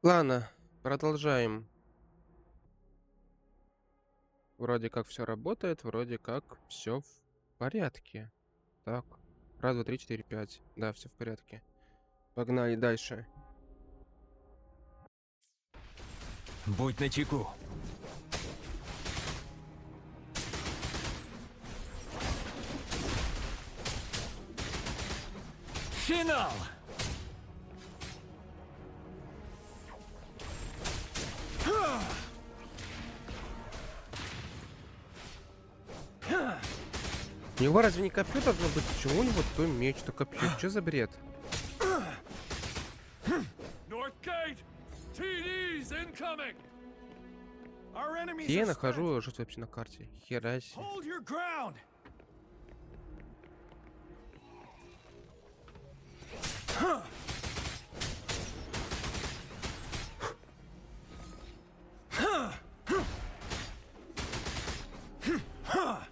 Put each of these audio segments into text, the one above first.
Ладно, продолжаем. Вроде как все работает, вроде как все в порядке. Так, раз, два, три, четыре, пять. Да, все в порядке. Погнали дальше. Будь начеку. Финал! У него разве не копье должно быть? Почему у него то меч, то копье? Что за бред? Где я нахожу, что вообще на карте? Хераси.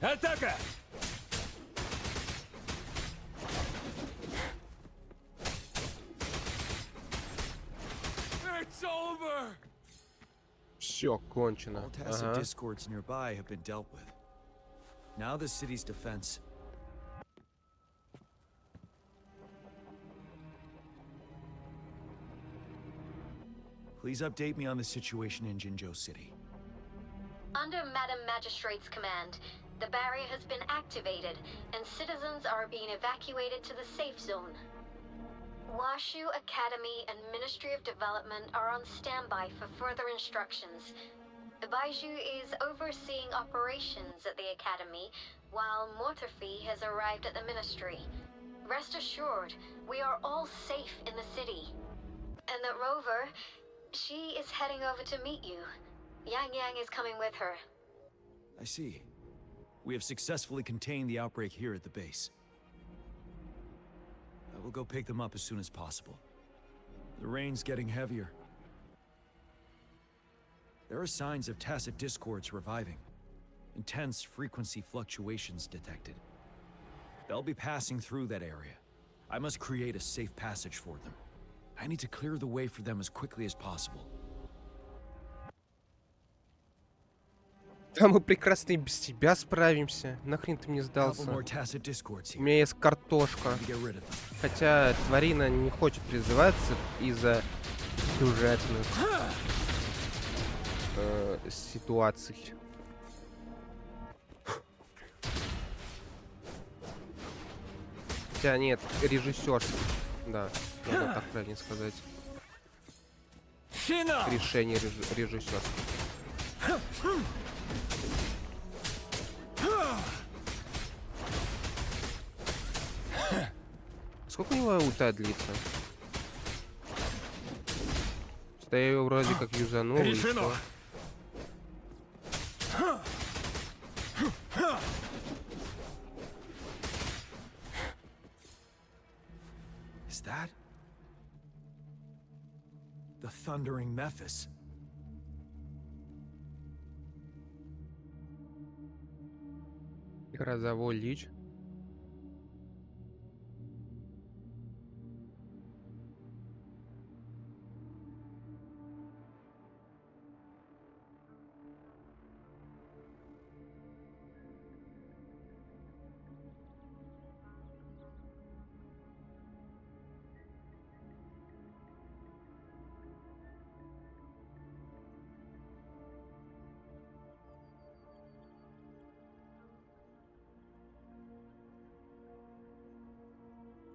Атака! Все, кончено. All tacit Ага. discords nearby have been dealt with. Now the city's defense. Please update me on the situation in Jinzhou City. Under Madam Magistrate's command, the barrier has been activated, and citizens are being evacuated to the safe zone. Washu Academy and Ministry of Development are on standby for further instructions. Baiju is overseeing operations at the Academy, while Mortarfi has arrived at the Ministry. Rest assured, we are all safe in the city. And that Rover, she is heading over to meet you. Yang Yang is coming with her. I see. We have successfully contained the outbreak here at the base. I will go pick them up as soon as possible. The rain's getting heavier. There are signs of tacit discords reviving. Intense frequency fluctuations detected. They'll be passing through that area. I must create a safe passage for them. I need to clear the way for them as quickly as possible. Да мы прекрасно и без тебя справимся. Нахрен ты мне Couple сдался? more tacit discords У here. меня есть картошка. Need to get rid of them. Хотя тварина не хочет призываться из-за сюжетных ситуаций. Хотя нет, режиссерский. Да, надо так правильно сказать. Финал! Решение режиссерское. Сколько у него ульта длится? Что я его вроде как юзанул. и Решено! всё. Is that the thundering Mephis? Грозовой лич.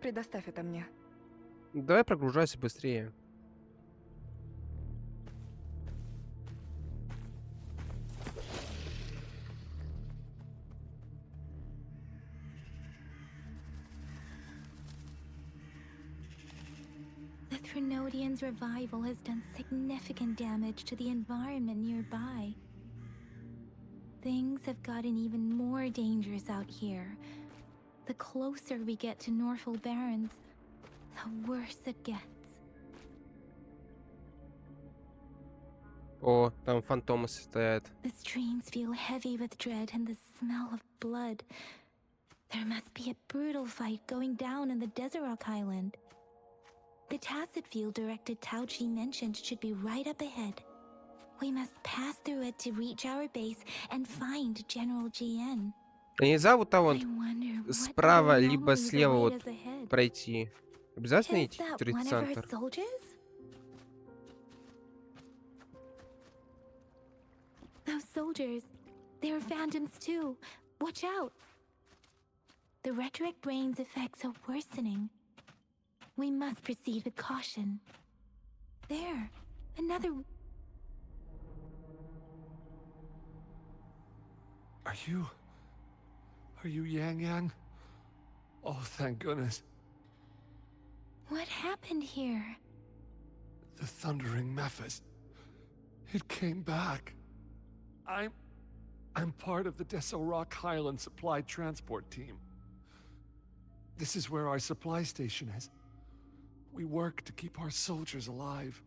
Предоставь это мне. Давай прогружайся быстрее. The Trinodian's revival has done significant damage to the environment nearby. Things have gotten even more dangerous out here. The closer we get to Norfolk Barrens, the worse it gets. О, там фантомы стоят. The streams feel heavy with dread and the smell of blood. There must be a brutal fight going down in the Desert Rock Island. The tacit field directed Tauchi mentioned should be right up ahead. We must pass through it to reach our base and find General GN. А нельзя вот там вот I wonder what справа other либо anomalies слева await вот us ahead. пройти? Обязательно Is идти that в one of our центр? soldiers? Those soldiers, they're phantoms too. Watch out. The rhetoric brain's effects are worsening. We must proceed with caution. There, another. Are you Yang Yang? Oh, thank goodness. What happened here? The thundering Memphis. It came back. I'm part of the Deso Rock Highland Supply Transport Team. This is where our supply station is. We work to keep our soldiers alive.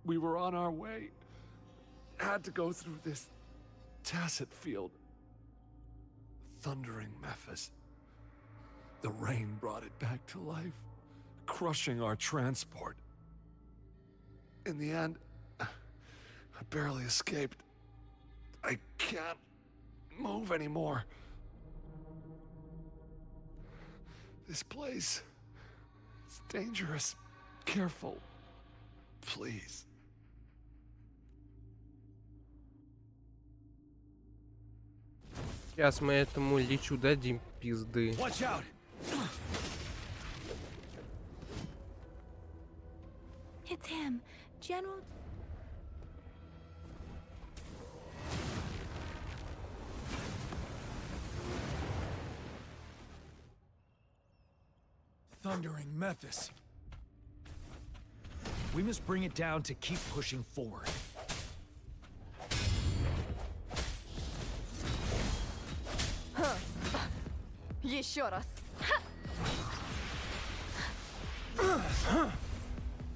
We were on our way. Had to go through this tacit field. Thundering Memphis. The rain brought it back to life, crushing our transport. In the end, I barely escaped. I can't move anymore. This place is dangerous. Careful. Please. Сейчас мы этому личу дадим пизды. Watch out! It's him, General. Thundering Memphis. We must bring it down to keep pushing forward. Еще раз.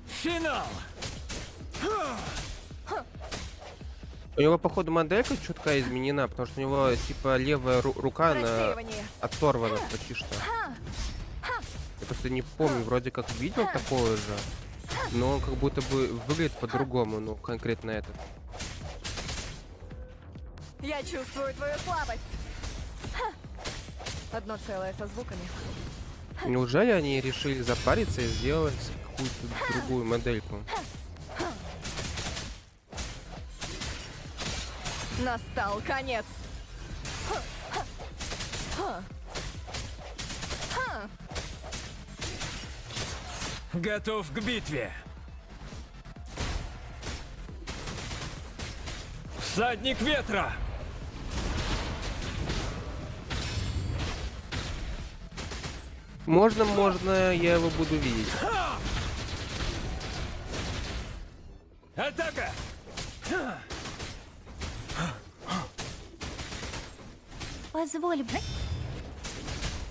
Финал! У него, походу, моделька чутка изменена, потому что у него, типа, левая рука Рассеивание. оторвана почти что. Я просто не помню, вроде как видел такое же, но он как будто бы выглядит по-другому, ну, конкретно этот. Я чувствую твою слабость. Одно целое со звуками. Неужели они решили запариться и сделать какую-то другую модельку? Настал конец. Готов к битве! Всадник ветра! Можно, я его буду видеть. Атака! Позволь.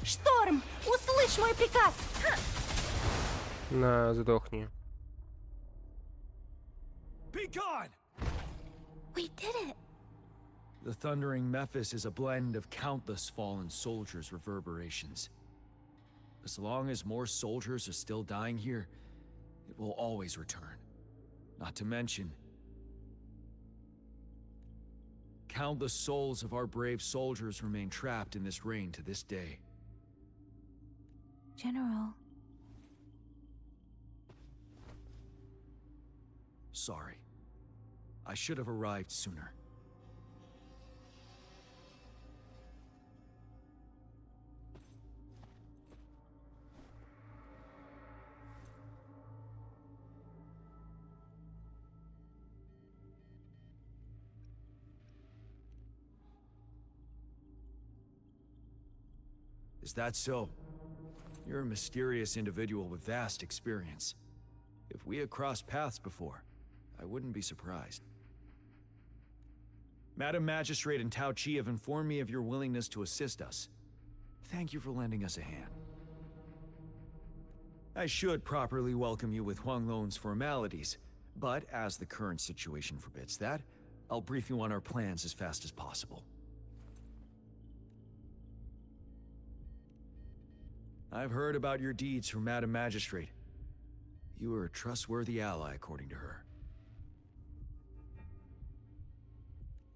Шторм! Услышь мой приказ! На, сдохни. Be gone! We did it! The thundering Memphis is a blend of countless fallen soldiers' reverberations. As long as more soldiers are still dying here, it will always return. Not to mention, countless souls of our brave soldiers remain trapped in this rain to this day. General. Sorry. I should have arrived sooner. Is that so? You're a mysterious individual with vast experience. If we had crossed paths before, I wouldn't be surprised. Madam Magistrate and Tao Chi have informed me of your willingness to assist us. Thank you for lending us a hand. I should properly welcome you with Huang Lon's formalities, but as the current situation forbids that, I'll brief you on our plans as fast as possible. I've heard about your deeds from Madam Magistrate. You are a trustworthy ally, according to her.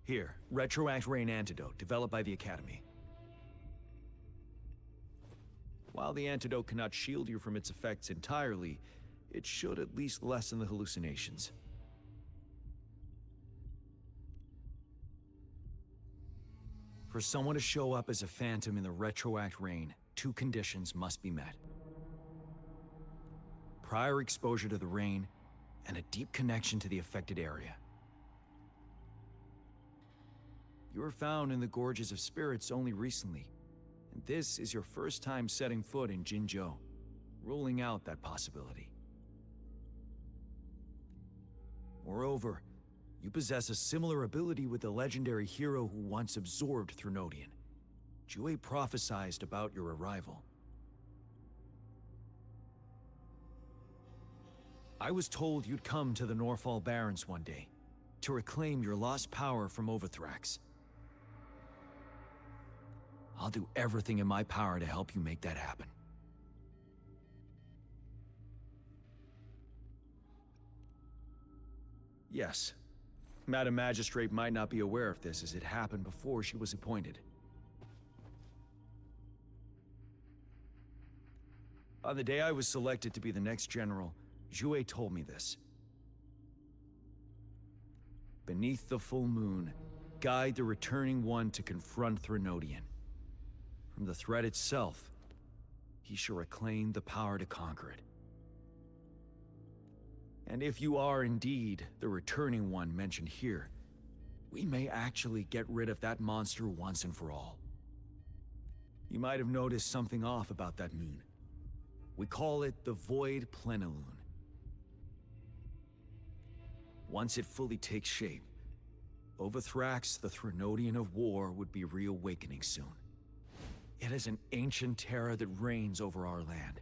Here, Retroact Rain Antidote, developed by the Academy. While the antidote cannot shield you from its effects entirely, it should at least lessen the hallucinations. For someone to show up as a phantom in the Retroact Rain, 2 conditions must be met. Prior exposure to the rain, and a deep connection to the affected area. You were found in the Gorges of Spirits only recently, and this is your first time setting foot in Jinzhou, ruling out that possibility. Moreover, you possess a similar ability with the legendary hero who once absorbed Threnodian. Jue prophesied about your arrival. I was told you'd come to the Norfall Barrens one day, to reclaim your lost power from Overthrax. I'll do everything in my power to help you make that happen. Yes, Madam Magistrate might not be aware of this as it happened before she was appointed. On the day I was selected to be the next general, Jue told me this. Beneath the full moon, guide the returning one to confront Threnodian. From the threat itself, he shall reclaim the power to conquer it. And if you are indeed the returning one mentioned here, we may actually get rid of that monster once and for all. You might have noticed something off about that moon. We call it the Void Plenilune. Once it fully takes shape, Overthrax, the Threnodian of War, would be reawakening soon. It is an ancient terror that reigns over our land,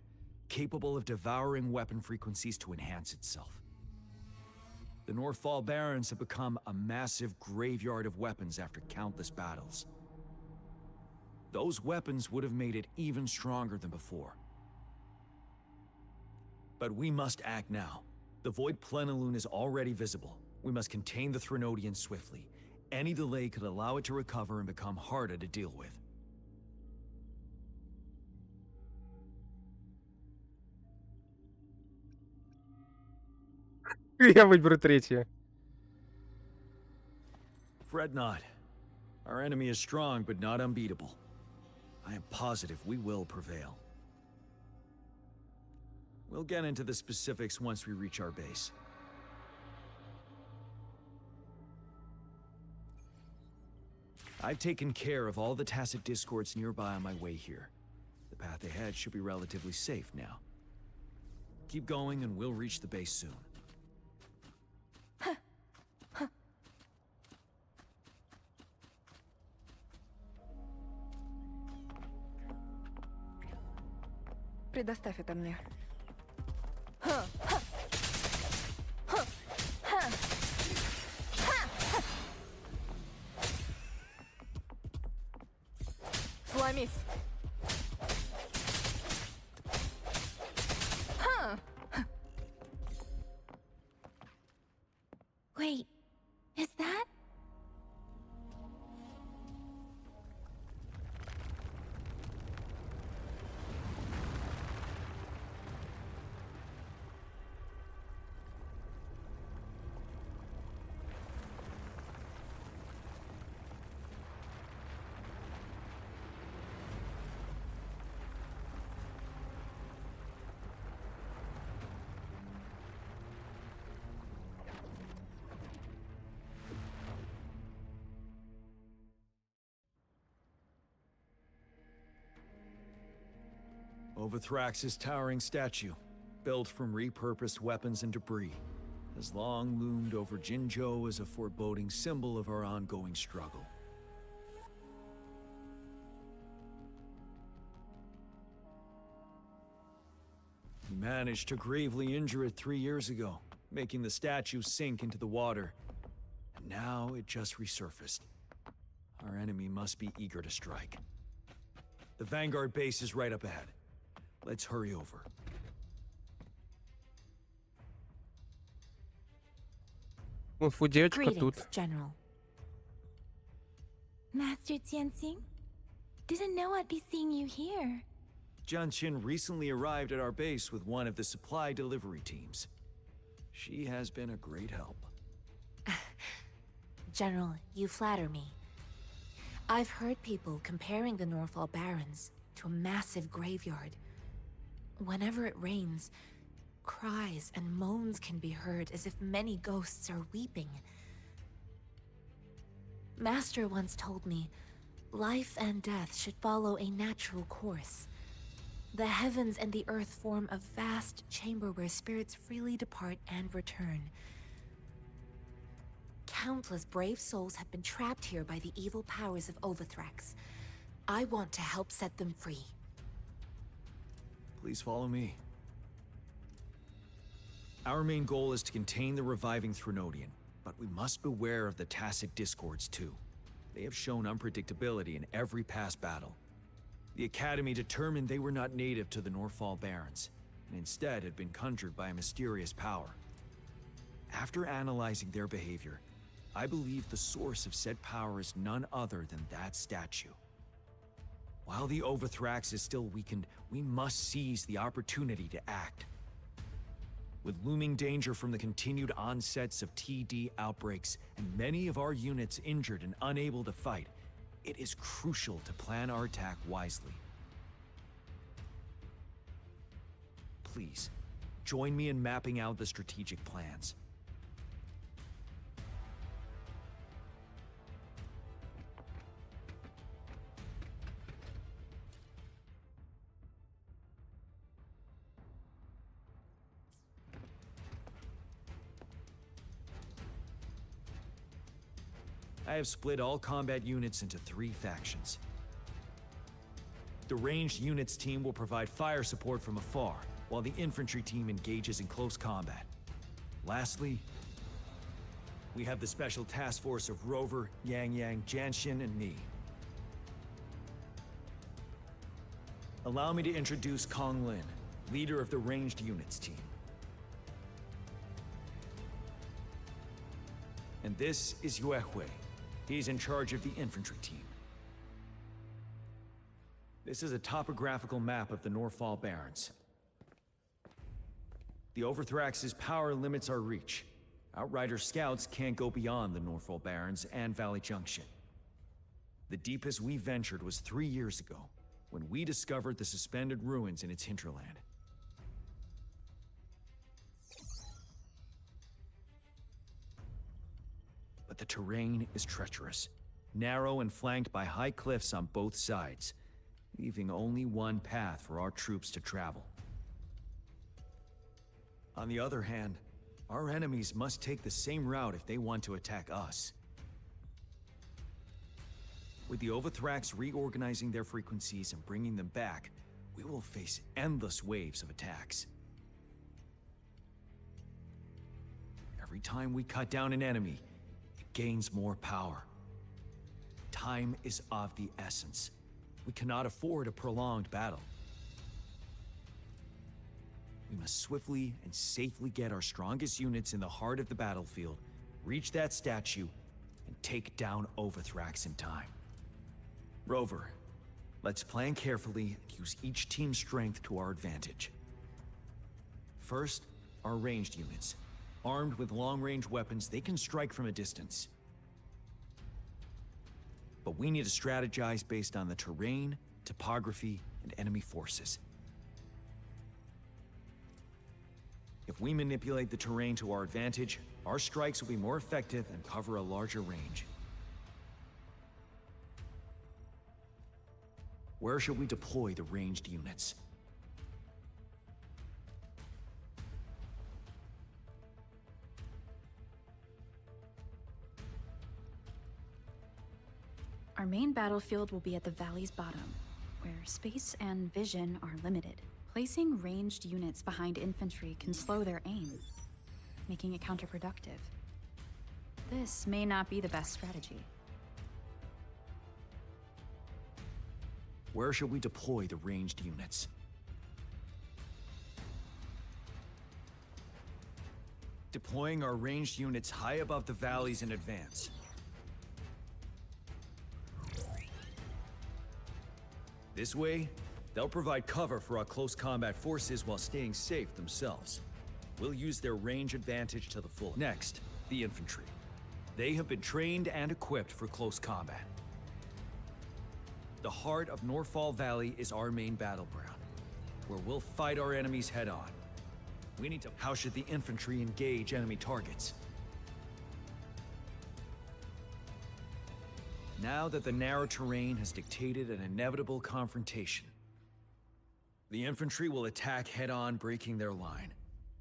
capable of devouring weapon frequencies to enhance itself. The Norfall Barrens have become a massive graveyard of weapons after countless battles. Those weapons would have made it even stronger than before. But we must act now. The Void Plenilune is already visible. We must contain the Threnodian swiftly. Any delay could allow it to recover and become harder to deal with. Я выберу третье. Fret not. Our enemy is strong, but not unbeatable. I am positive we will prevail. We'll get into the specifics once we reach our base. I've taken care of all the tacit discords nearby on my way here. The path ahead should be relatively safe now. Keep going and we'll reach the base soon. Предоставь это мне. Сломись. Wait, is that? Overthrax's towering statue, built from repurposed weapons and debris, has long loomed over Jinzhou as a foreboding symbol of our ongoing struggle. He managed to gravely injure it 3 years ago, making the statue sink into the water. And now it just resurfaced. Our enemy must be eager to strike. The Vanguard base is right up ahead. Let's hurry over. Фу, девочка тут. Greetings, General. Master Tianxing? Didn't know I'd be seeing you here. Jian Qin recently arrived at our base with one of the supply delivery teams. She has been a great help. General, you flatter me. I've heard people comparing the Norfall Barrens to a massive graveyard. Whenever it rains, cries and moans can be heard as if many ghosts are weeping. Master once told me, life and death should follow a natural course. The heavens and the earth form a vast chamber where spirits freely depart and return. Countless brave souls have been trapped here by the evil powers of Overthrax. I want to help set them free. Please follow me. Our main goal is to contain the reviving Threnodian, but we must beware of the tacit discords too. They have shown unpredictability in every past battle. The Academy determined they were not native to the Norfall Barrens, and instead had been conjured by a mysterious power. After analyzing their behavior, I believe the source of said power is none other than that statue. While the Overthrax is still weakened, we must seize the opportunity to act. With looming danger from the continued onsets of TD outbreaks and many of our units injured and unable to fight, it is crucial to plan our attack wisely. Please, join me in mapping out the strategic plans. I have split all combat units into 3 factions. The ranged units team will provide fire support from afar, while the infantry team engages in close combat. Lastly, we have the special task force of Rover, Yang Yang, Janshin, and me. Allow me to introduce Kong Lin, leader of the ranged units team. And this is Yue Hui. He's in charge of the infantry team. This is a topographical map of the Norfall Barrens. The Overthrax's power limits our reach. Outrider scouts can't go beyond the Norfall Barrens and Valley Junction. The deepest we ventured was 3 years ago, when we discovered the suspended ruins in its hinterland. But the terrain is treacherous, narrow and flanked by high cliffs on both sides, leaving only one path for our troops to travel. On the other hand, our enemies must take the same route if they want to attack us. With the Overthrax reorganizing their frequencies and bringing them back, we will face endless waves of attacks. Every time we cut down an enemy, gains more power. Time is of the essence. We cannot afford a prolonged battle. We must swiftly and safely get our strongest units in the heart of the battlefield, reach that statue, and take down Overthrax in time. Rover, let's plan carefully and use each team's strength to our advantage. First, our ranged units. Armed with long-range weapons, they can strike from a distance. But we need to strategize based on the terrain, topography, and enemy forces. If we manipulate the terrain to our advantage, our strikes will be more effective and cover a larger range. Where should we deploy the ranged units? Our main battlefield will be at the valley's bottom, where space and vision are limited. Placing ranged units behind infantry can slow their aim, making it counterproductive. This may not be the best strategy. Where should we deploy the ranged units? deploying our ranged units high above the valleys in advance. This way, they'll provide cover for our close combat forces while staying safe themselves. We'll use their range advantage to the full. Next, the infantry. They have been trained and equipped for close combat. The heart of Norfall Valley is our main battleground, where we'll fight our enemies head-on. We need to... How should the infantry engage enemy targets? Now that the narrow terrain has dictated an inevitable confrontation, the infantry will attack head-on, breaking their line.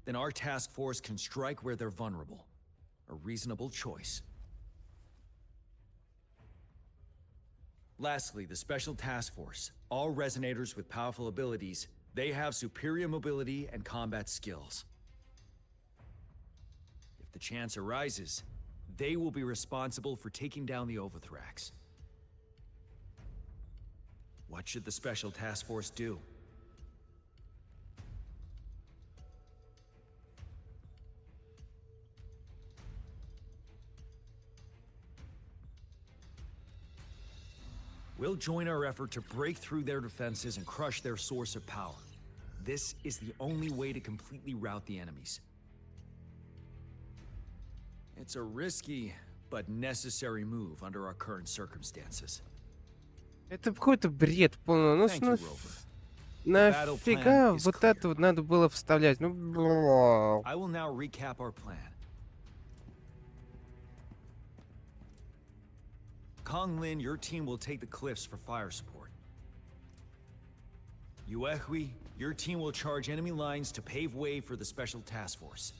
Then our task force can strike where they're vulnerable. A reasonable choice. Lastly, the Special Task Force. All resonators with powerful abilities, they have superior mobility and combat skills. If the chance arises, they will be responsible for taking down the Overthrax. What should the Special Task Force do? We'll join our effort to break through their defenses and crush their source of power. This is the only way to completely rout the enemies. It's a risky, but necessary move under our current circumstances. Это какой-то бред полный. Ну, Thank you, Rover. нафига plan is вот это вот надо было вставлять? Ну, бля. I will now recap our plan. Kong Lin, your team will take the cliffs for fire support. Yuehui, your team will charge enemy lines to pave way for the Special Task Force.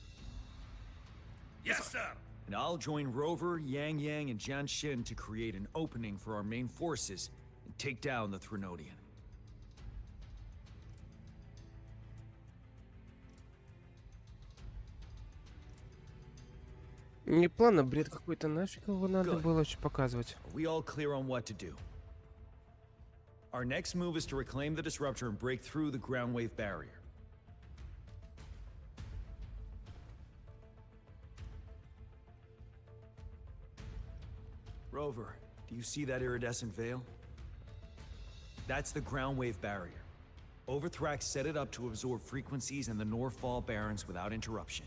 Yes, sir. And I'll join Rover, Yang Yang, and Jian Xin to create an opening for our main forces and take down the Threnodian. Не план, а бред какой-то. Нафиг его надо Good. было еще показывать. Are we all clear on what to do? Our next move is to reclaim the disruptor and break through the ground wave barrier. Rover, do you see that iridescent veil? That's the ground wave barrier. Overthrax set it up to absorb frequencies in the Norfall Barrens without interruption.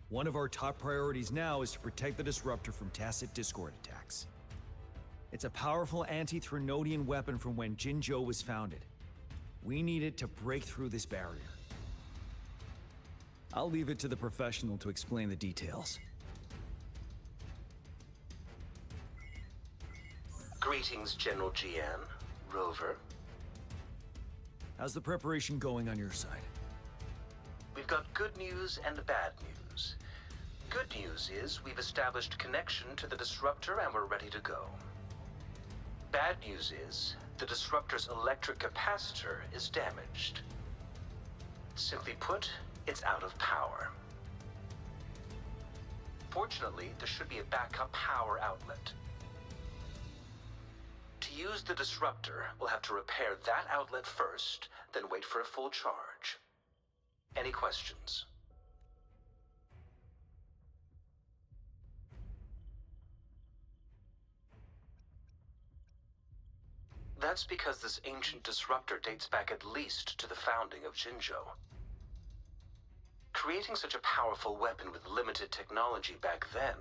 One of our top priorities now is to protect the disruptor from tacit discord attacks. It's a powerful anti-Threnodian weapon from when Jinzhou was founded. We need it to break through this barrier. I'll leave it to the professional to explain the details. Greetings, General Jian, Rover. How's the preparation going on your side? We've got good news and bad news. Good news is we've established connection to the disruptor and we're ready to go. Bad news is the disruptor's electric capacitor is damaged. Simply put, it's out of power. Fortunately, there should be a backup power outlet. To use the disruptor, we'll have to repair that outlet first, then wait for a full charge. Any questions? That's because this ancient disruptor dates back at least to the founding of Jinzhou. Creating such a powerful weapon with limited technology back then,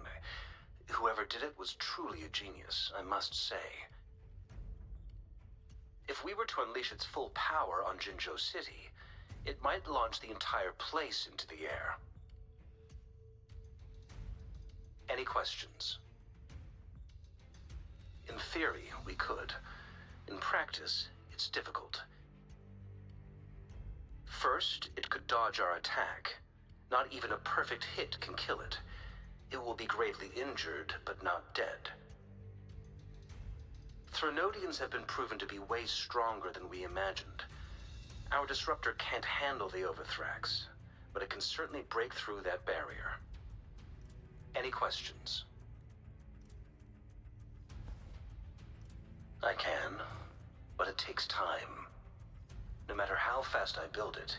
whoever did it was truly a genius, I must say. If we were to unleash its full power on Jinzhou City, it might launch the entire place into the air. Any questions? In theory, we could. In practice, it's difficult. First, it could dodge our attack. Not even a perfect hit can kill it. It will be gravely injured, but not dead. Threnodians have been proven to be way stronger than we imagined. Our disruptor can't handle the Overthrax, but it can certainly break through that barrier. Any questions? I can, but it takes time. No matter how fast I build it,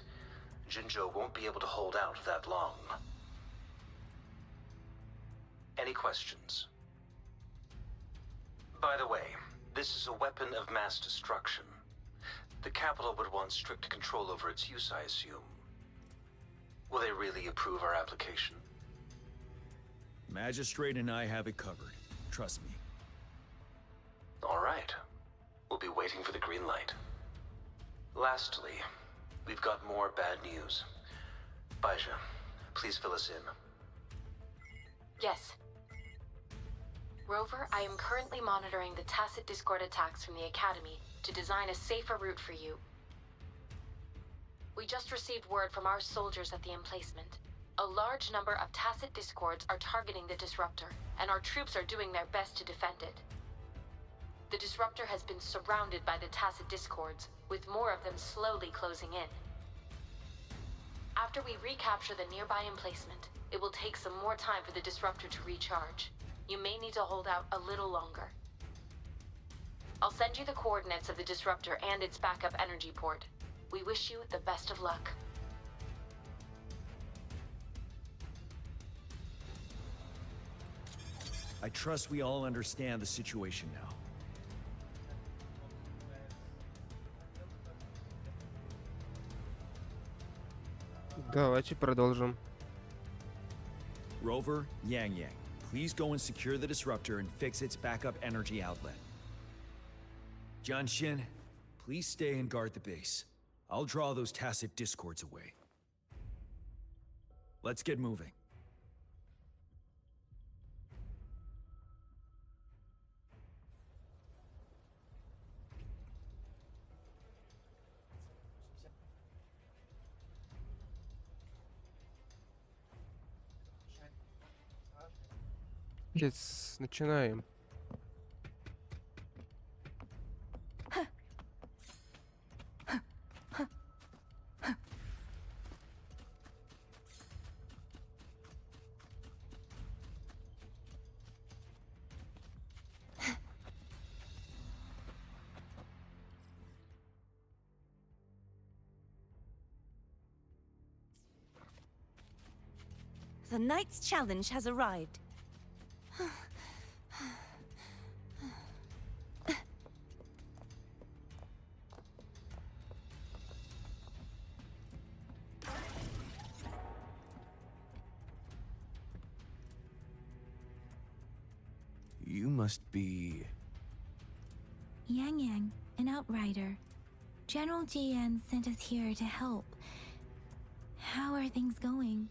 Jinzhou won't be able to hold out that long. Any questions? By the way, this is a weapon of mass destruction. The capital would want strict control over its use, I assume. Will they really approve our application? Magistrate and I have it covered. Trust me. All right. We'll be waiting for the green light. Lastly, we've got more bad news. Baija, please fill us in. Yes. Rover, I am currently monitoring the tacit discord attacks from the Academy to design a safer route for you. We just received word from our soldiers at the emplacement. A large number of tacit discords are targeting the disruptor, and our troops are doing their best to defend it. The disruptor has been surrounded by the tacit discords, with more of them slowly closing in. After we recapture the nearby emplacement, it will take some more time for the disruptor to recharge. You may need to hold out a little longer. I'll send you the coordinates of the disruptor and its backup energy port. We wish you the best of luck. I trust we all understand the situation now. Давайте продолжим. Rover, Yang Yang, please go and secure the disruptor and fix its backup energy outlet. Jianxin, please stay and guard the base. I'll draw those tacit discords away. Let's get moving. Начинаем. The knight's challenge has arrived. You must be... Yang Yang, an outrider. General GN sent us here to help. How are things going?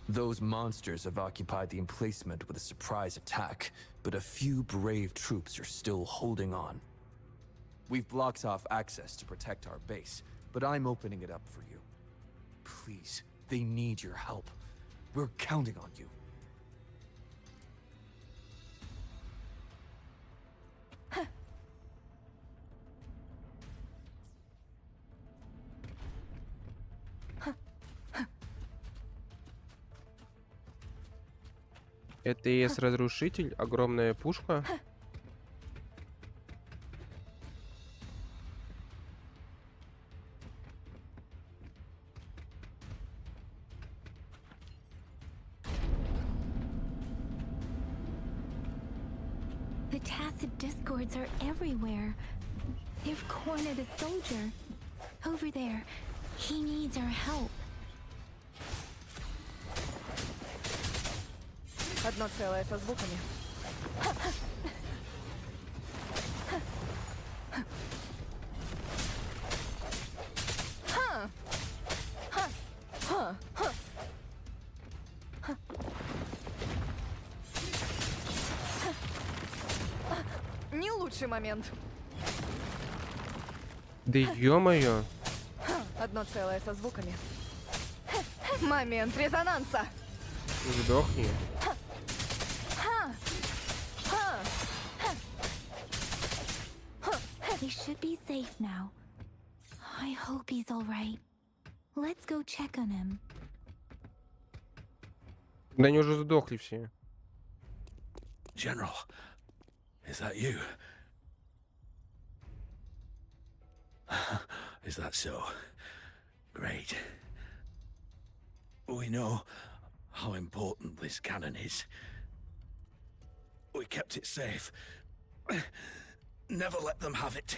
Those monsters have occupied the emplacement with a surprise attack, but a few brave troops are still holding on. We've blocked off access to protect our base, but I'm opening it up for you. Please, they need your help. We're counting on you. Это ЕС-разрушитель, огромная пушка. The tacit discords are everywhere. They've cornered a soldier. Over there. He needs our help. Одно целое со звуками. Не лучший момент. Да ё-моё. Одно целое со звуками. Момент резонанса. Сдохни. He should be safe now. I hope he's all right. Let's go check on him. Да они уже сдохли все. General, is that you? Is that so? Great. We know how important this cannon is. We kept it safe. Never let them have it.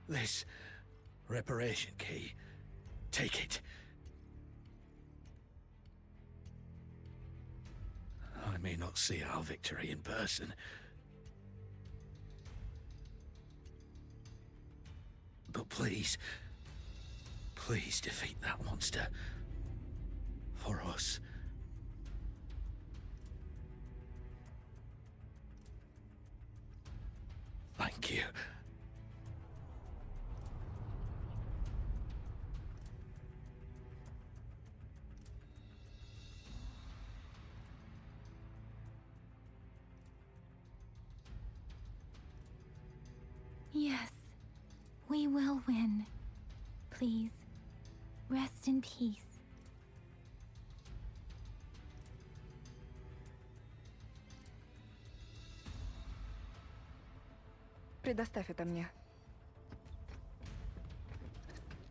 This reparation key. Take it. I may not see our victory in person. But please, please defeat that monster. For us. Thank you. Yes, we will win. Please, rest in peace. Предоставь это мне.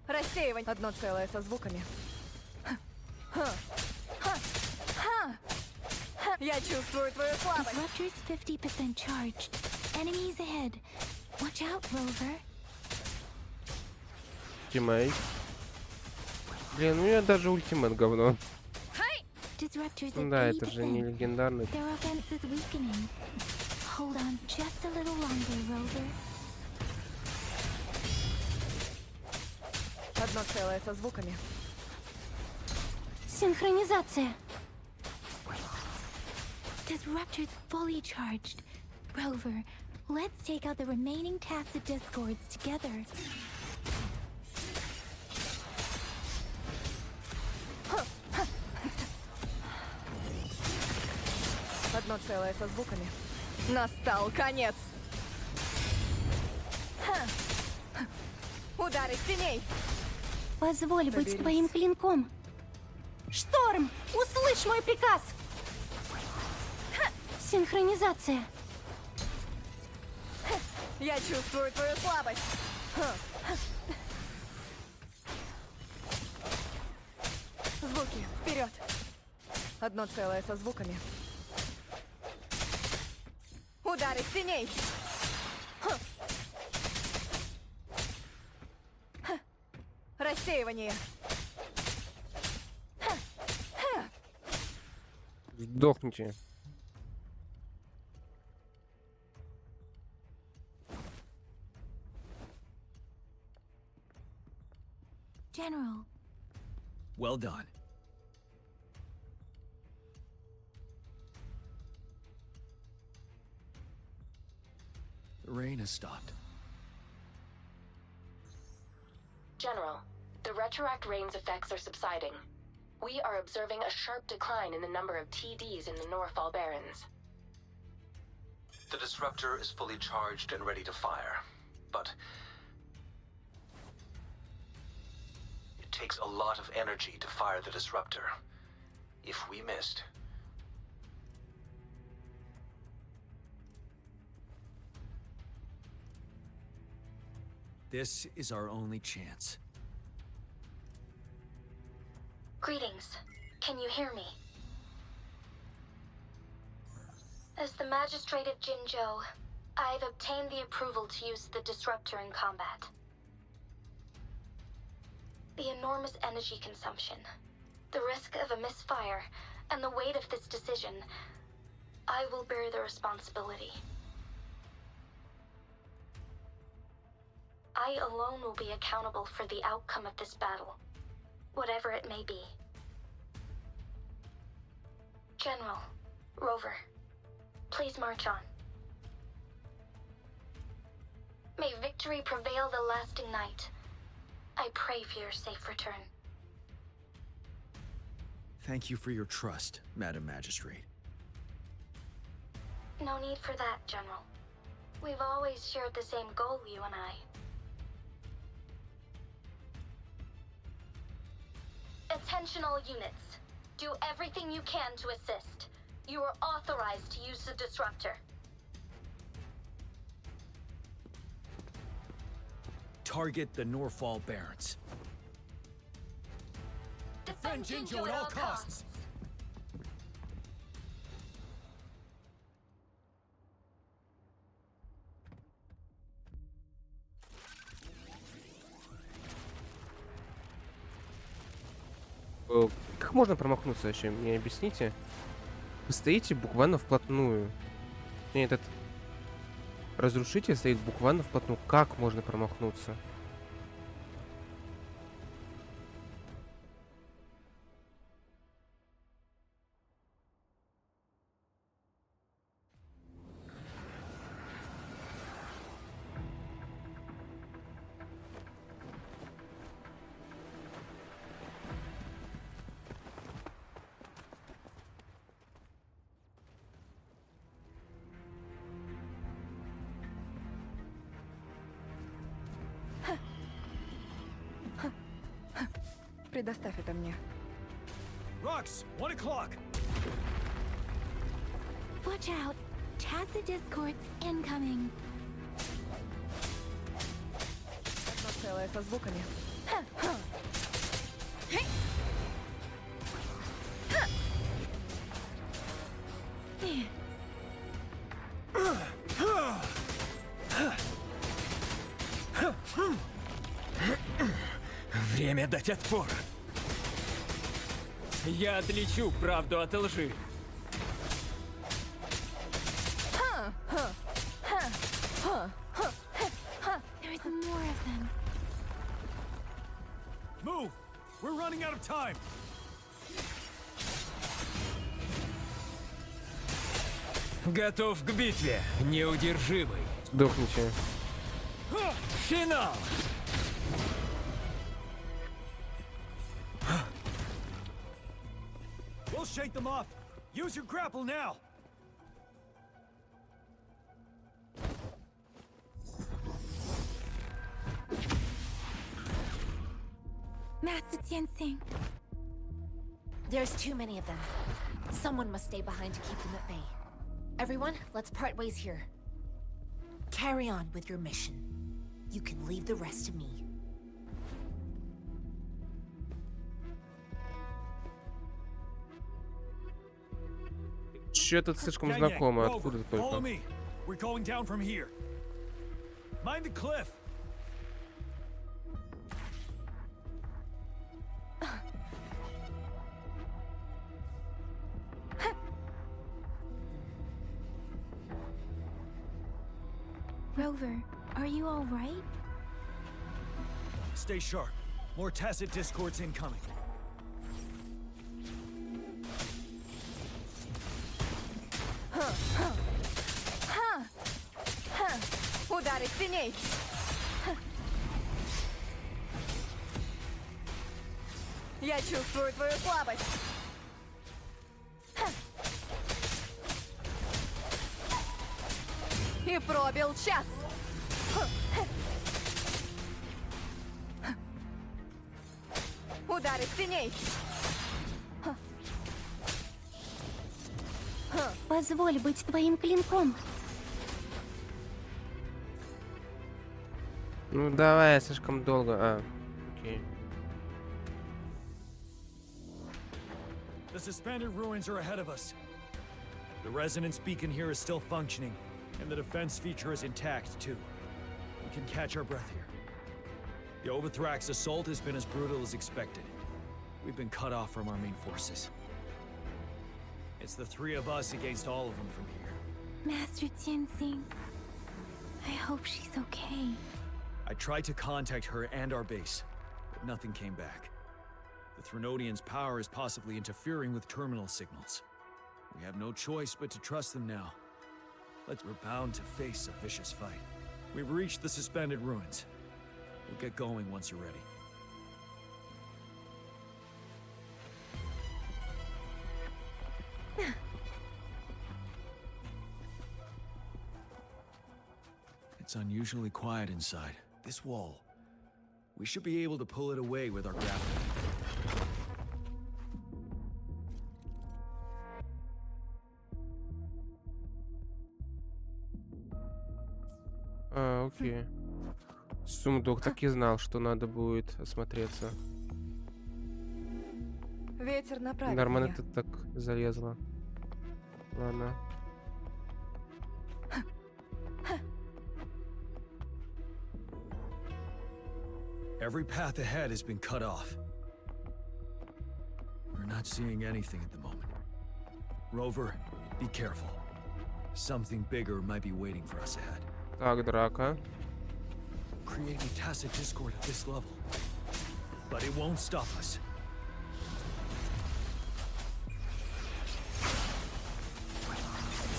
Рассеивание. Одно целое со звуками. Я чувствую твою слабость. Disruptor's 50% charged. Enemies ahead. Watch out, Rover. Ультимейт. Блин, у меня даже ультимейт говно. Disruptor's Ну at да, это же не 80%. легендарный. Their offense is weakening. Hold on just a little longer, Rover. Одно целое со звуками. Синхронизация. Disruptor's fully charged. Rover, let's take out the remaining tacit discords together. Одно целое со звуками. Настал конец. Удары теней. Позволь быть Соберись. твоим клинком. Шторм, услышь мой приказ. Синхронизация. Я чувствую твою слабость. Звуки, вперед. Одно целое со звуками. Удары теней. Рассеивание. Сдохните. General, Well done. The rain has stopped. General, the retroact rain's effects are subsiding. We are observing a sharp decline in the number of TDs in the Norfall Barrens. The disruptor is fully charged and ready to fire, but it takes a lot of energy to fire the disruptor. If we missed, This is our only chance. Greetings. Can you hear me? As the Magistrate of Jinzhou, I've obtained the approval to use the disruptor in combat. The enormous energy consumption, the risk of a misfire, and the weight of this decision, I will bear the responsibility. I alone will be accountable for the outcome of this battle, whatever it may be. General, Rover, please march on. May victory prevail the lasting night. I pray for your safe return. Thank you for your trust, Madam Magistrate. No need for that, General. We've always shared the same goal, you and I. Attention all units. Do everything you can to assist. You are authorized to use the disruptor. target the Norfall Barons. Defend Jinjo at all costs. Как можно промахнуться вообще? Мне объясните. Вы стоите буквально вплотную. И этот разрушитель стоит буквально вплотную. Как можно промахнуться? Предоставь это мне. Rocks, 1 o'clock. Watch out. Tacit discords incoming. Одно целое со звуками. Время дать отпор. Я отличу правду от лжи. There's more of them. Move! We're running out of time. Готов к битве, неудержимый. Сдохните. Финал! We'll shake them off. Use your grapple now. Master Tianxing. There's too many of them. Someone must stay behind to keep them at bay. Everyone, let's part ways here. Carry on with your mission. You can leave the rest to me. Что-то слишком знакомо. Откуда Follow только? me. We're going down from here. Mind the cliff. Rover, are you all right? Stay sharp. More tacit discords incoming. Ударить сильней. Я чувствую твою слабость. И пробил час. Ударить сильней. Позволь быть твоим клинком. Ну давай, слишком долго. Окей. The suspended ruins are ahead of us. The resonance beacon here is still functioning, and the defense feature is intact too. We can catch our breath here. The Overthrax assault has been as brutal as expected. We've been cut off from our main forces. It's the three of us against all of them from here. Master Tianxing. I hope she's okay. I tried to contact her and our base, but nothing came back. The Threnodians' power is possibly interfering with terminal signals. We have no choice but to trust them now. We're bound to face a vicious fight. We've reached the suspended ruins. We'll get going once you're ready. It's unusually quiet inside. This wall. We should be able to pull it away with our grapple. Окей. Сундук, так и знал, что надо будет осмотреться. Ветер направит Нормально меня. ты так залезла. Ладно. Every path ahead has been cut off. We're not seeing anything at the moment. Rover, be careful. Something bigger might be waiting for us ahead. Так, драка. Creating tacit discord at this level. But it won't stop us.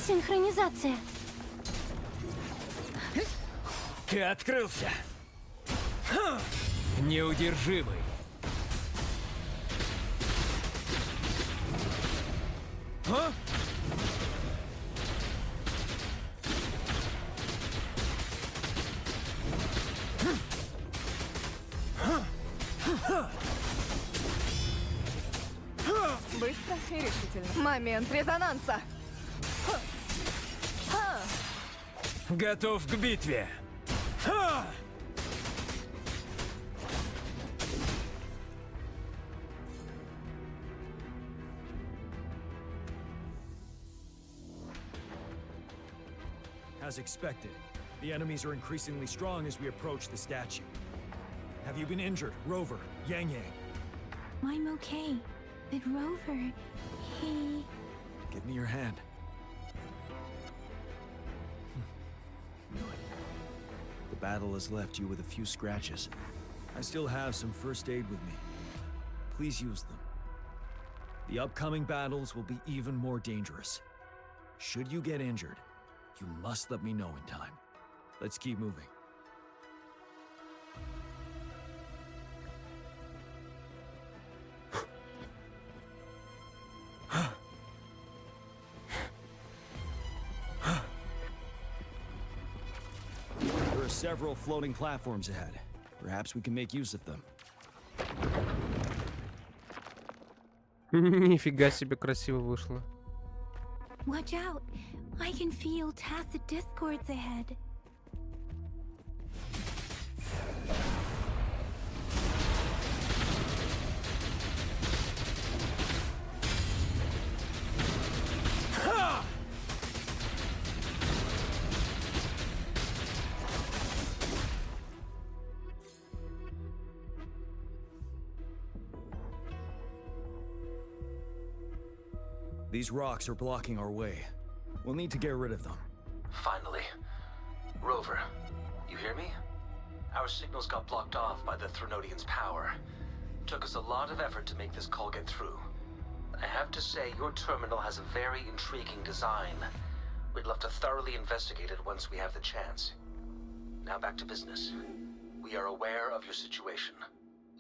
Синхронизация. Ты открылся. Неудержимый. А? Быстро и решительно. Момент резонанса. Готов к битве. Ха! As expected, the enemies are increasingly strong as we approach the statue. Have you been injured, Rover, Yang Yang? I'm okay. But Rover, he... Give me your hand. The battle has left you with a few scratches. I still have some first aid with me. Please use them. The upcoming battles will be even more dangerous. Should you get injured, you must let me know in time. Let's keep moving. There are several floating platforms ahead. Perhaps we can make use of them. Нифига себе красиво вышло. Watch out! I can feel tacit discords ahead. These rocks are blocking our way. We'll need to get rid of them. Finally. Rover, you hear me? Our signals got blocked off by the Threnodian's power. Took us a lot of effort to make this call get through. I have to say, your terminal has a very intriguing design. We'd love to thoroughly investigate it once we have the chance. Now back to business. We are aware of your situation.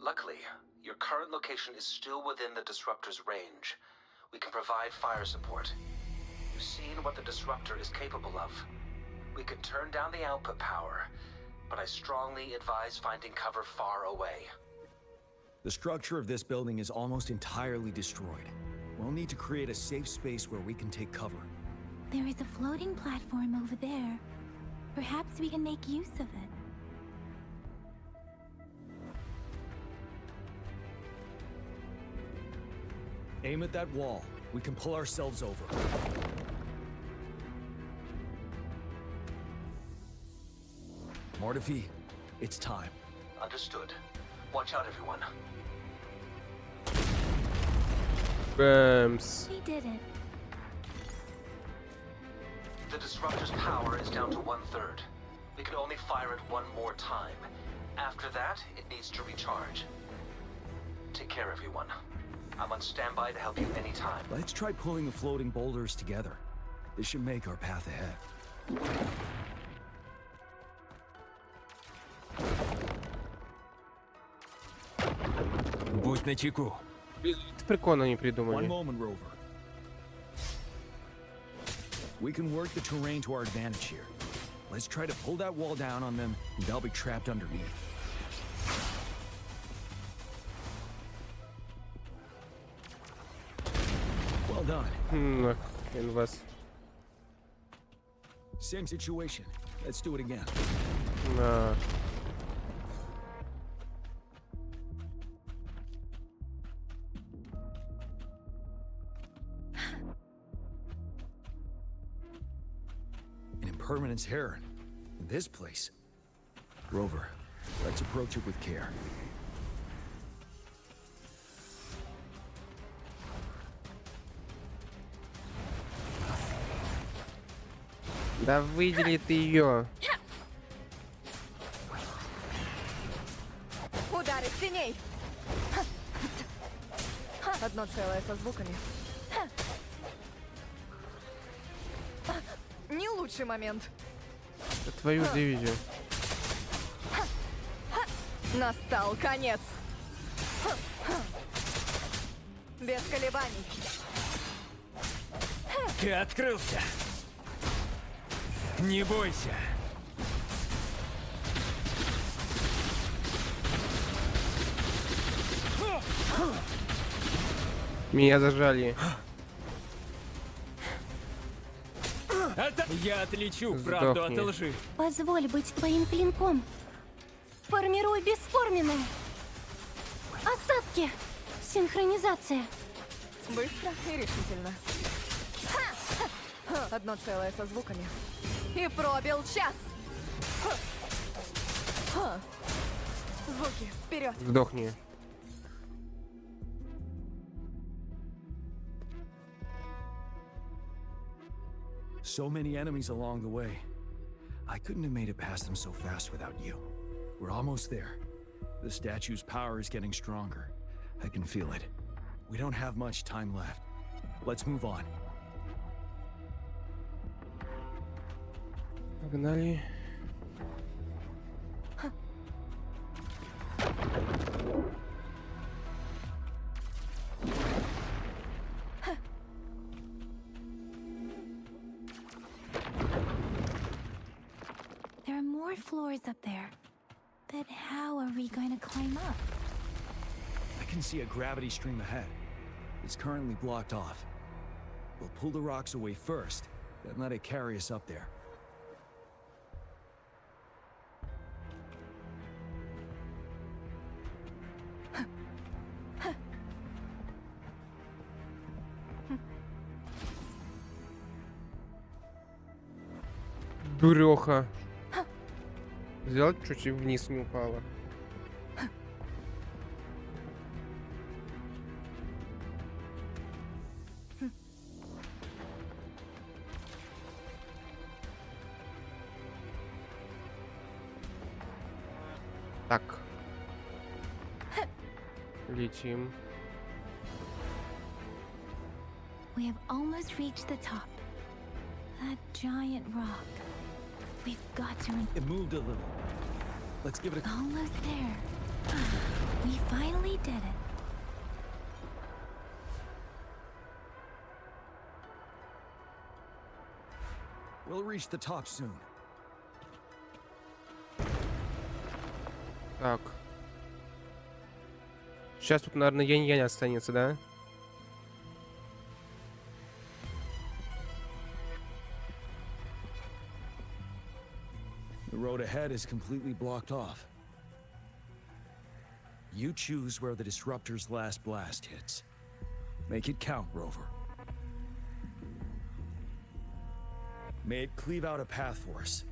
Luckily, your current location is still within the Disruptor's range. We can provide fire support. You've seen what the Disruptor is capable of. We could turn down the output power, but I strongly advise finding cover far away. The structure of this building is almost entirely destroyed. We'll need to create a safe space where we can take cover. There is a floating platform over there. Perhaps we can make use of it. Aim at that wall. We can pull ourselves over. Mortifi, it's time. Understood. Watch out, everyone. Bams. We did it. The Disruptor's power is down to 1/3. We can only fire it one more time. After that, it needs to recharge. Take care, everyone. I'm on standby to help you anytime. Let's try pulling the floating boulders together. This should make our path ahead. Будь начеку. Это прикольно они One придумали. moment, Rover. We can work the terrain to our advantage here. Let's try to pull that wall down on them, and they'll be trapped underneath. Well done. Инвас. Same situation. Let's do it again. permanence here, in this place. Rover, let's approach it with care. Да выдели ты ее. Удары теней. Одно целое со звуками. Не лучший момент. Это твою дивизию. Настал конец. Без колебаний. Ты открылся. Не бойся. Меня зажали. Я отличу правду от лжи. Позволь быть твоим клинком. Формируй бесформенное. Осадки. Синхронизация. Быстро и решительно. Одно целое со звуками. И пробил час. Звуки, вперед. Сдохни. So many enemies along the way. I couldn't have made it past them so fast without you. We're almost there. The statue's power is getting stronger. I can feel it. We don't have much time left. Let's move on. Погнали. There are more floors up there. But how are we going to climb up? I can see a gravity stream ahead. It's currently blocked off. We'll pull the rocks away first, then let it carry us up there. Дуреха. Взял чуть и вниз не упала. Так. Летим. We have almost reached the top. That giant rock. We've got to... It moved a little. Let's give it a... Almost there. We finally did it. We'll reach the top soon. Так. Сейчас тут, наверное, янь-янь останется, да? The road ahead is completely blocked off. You choose where the disruptor's last blast hits. Make it count, Rover. May it cleave out a path for us.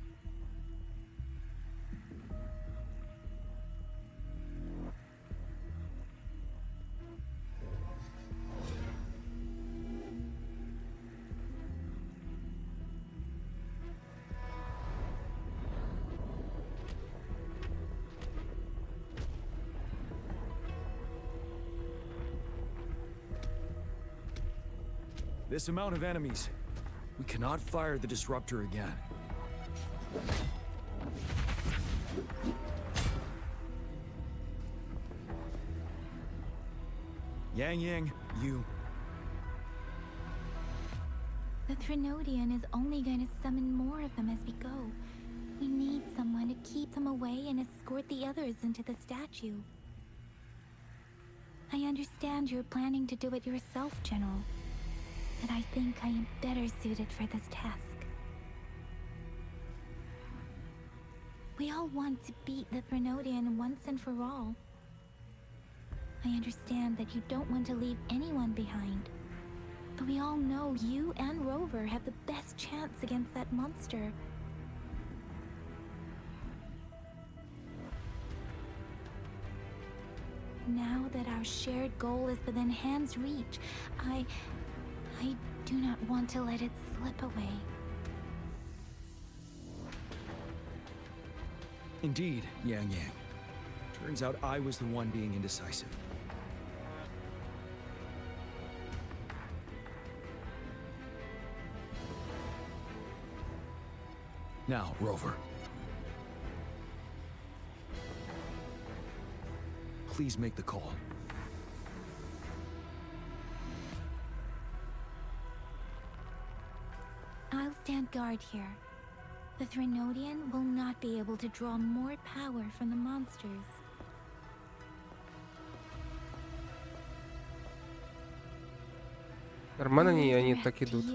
This amount of enemies, we cannot fire the disruptor again. Yang Yang, you. The Threnodian is only going to summon more of them as we go. We need someone to keep them away and escort the others into the statue. I understand you're planning to do it yourself, General. But I think I am better suited for this task. We all want to beat the Threnodian once and for all. I understand that you don't want to leave anyone behind. But we all know you and Rover have the best chance against that monster. now that our shared goal is within hand's reach, I do not want to let it slip away. Indeed, Yang Yang. Turns out I was the one being indecisive. Now, Rover. Please make the call. I'll stand guard here. The Threnodian will not be able to draw more power from the monsters. Нормально они так идут.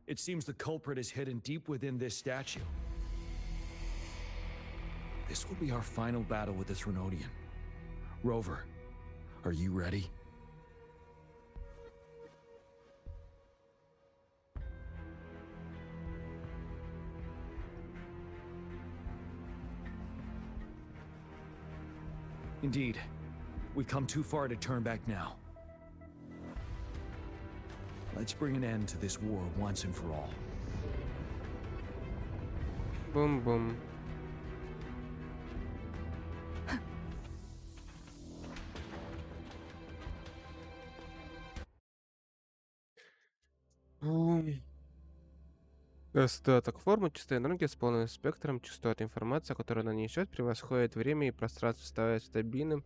It seems the culprit is hidden deep within this statue. This will be our final battle with the Threnodian. Rover, are you ready? Indeed, we've come too far to turn back now. Let's bring an end to this war once and for all. Boom, boom. Остаток формы чистая энергия с полным спектром частот. Информация, которую она несет, превосходит время и пространство, ставя стабильным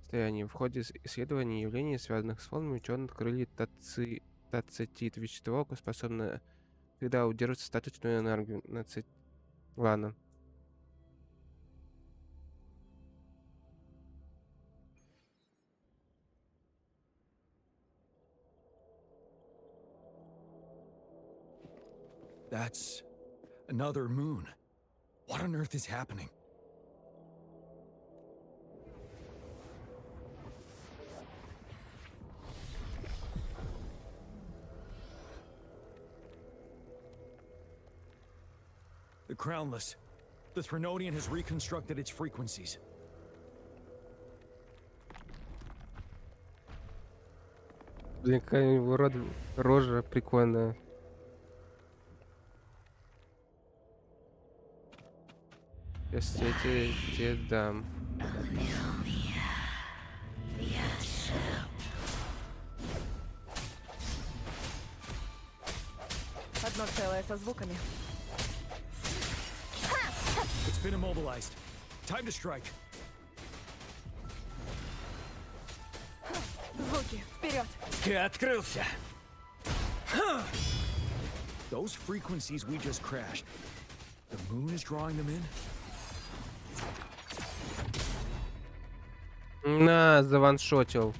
состоянием. В ходе исследований явлений, связанных с волнами, ученые открыли тацетит, вещество, способное всегда удерживать остаточную энергию. Ладно. That's another moon. What on earth is happening? The Crownless. The Threnodian has reconstructed its frequencies. Блин, какая у него рожа прикольная. Сейчас я тебе дам. Одно целое со звуками. It's been immobilized. Time to strike. Звуки, вперед! Ты открылся! Those frequencies we just crashed. The moon is drawing them in? На, заваншотил.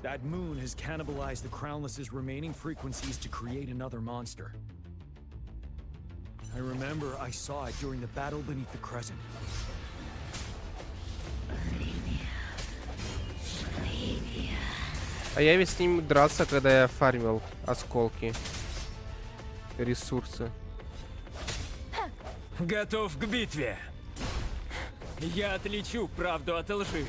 That moon has cannibalized the Crownless's remaining frequencies to create another monster. I remember I saw it during the battle beneath the crescent. А я ведь с ним дрался, когда я фармил осколки. Ресурсы. Готов к битве. Я отличу правду от лжи.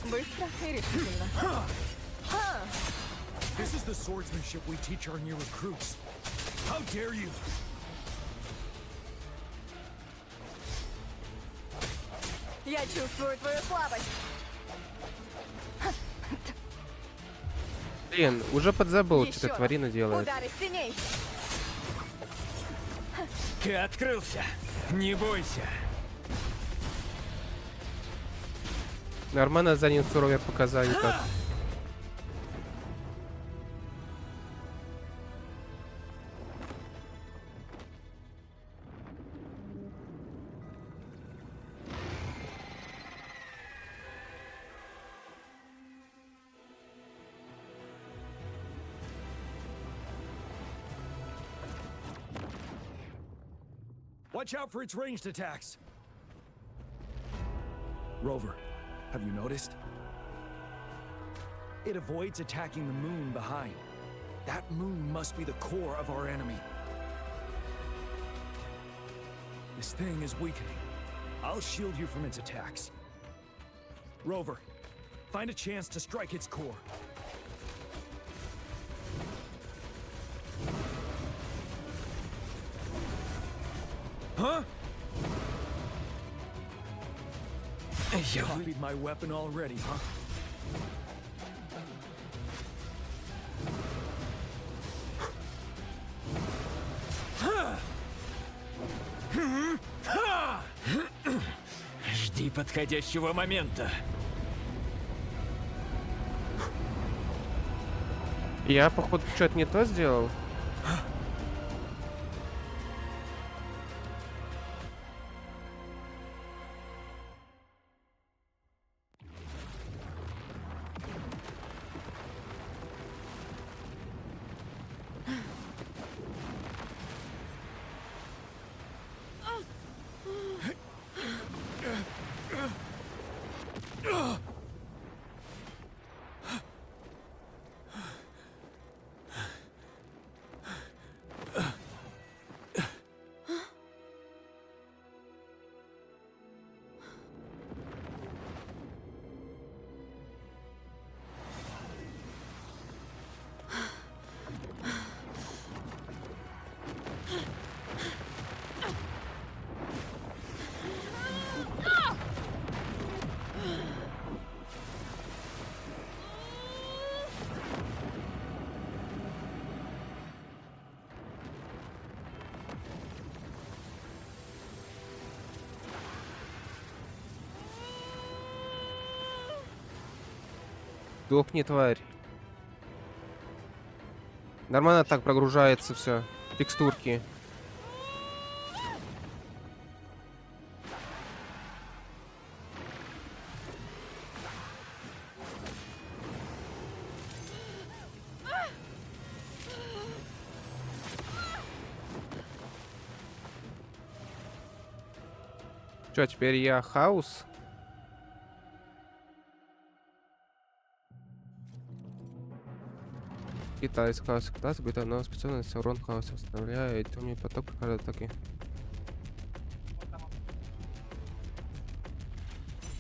Быстро и решительно. This is the swordsmanship we teach our new recruits. How dare you? Я чувствую твою слабость. Блин, уже подзабыл, Еще что раз. тварина делает. Удары с теней. Ты открылся. Не бойся. Нормально задний суровер показали так. Watch out for its ranged attacks. Rover, have you noticed? It avoids attacking the moon behind. That moon must be the core of our enemy. This thing is weakening. I'll shield you from its attacks. Rover, find a chance to strike its core. Huh? You copied my weapon already, huh? Жди подходящего момента. Я, походу, что-то не то сделал. Дохни, тварь. Нормально так прогружается все. Текстурки. Чё, теперь я хаос? Китай хаос класс, будет новая способность, урон хаоса вставляет, темный поток при атаке.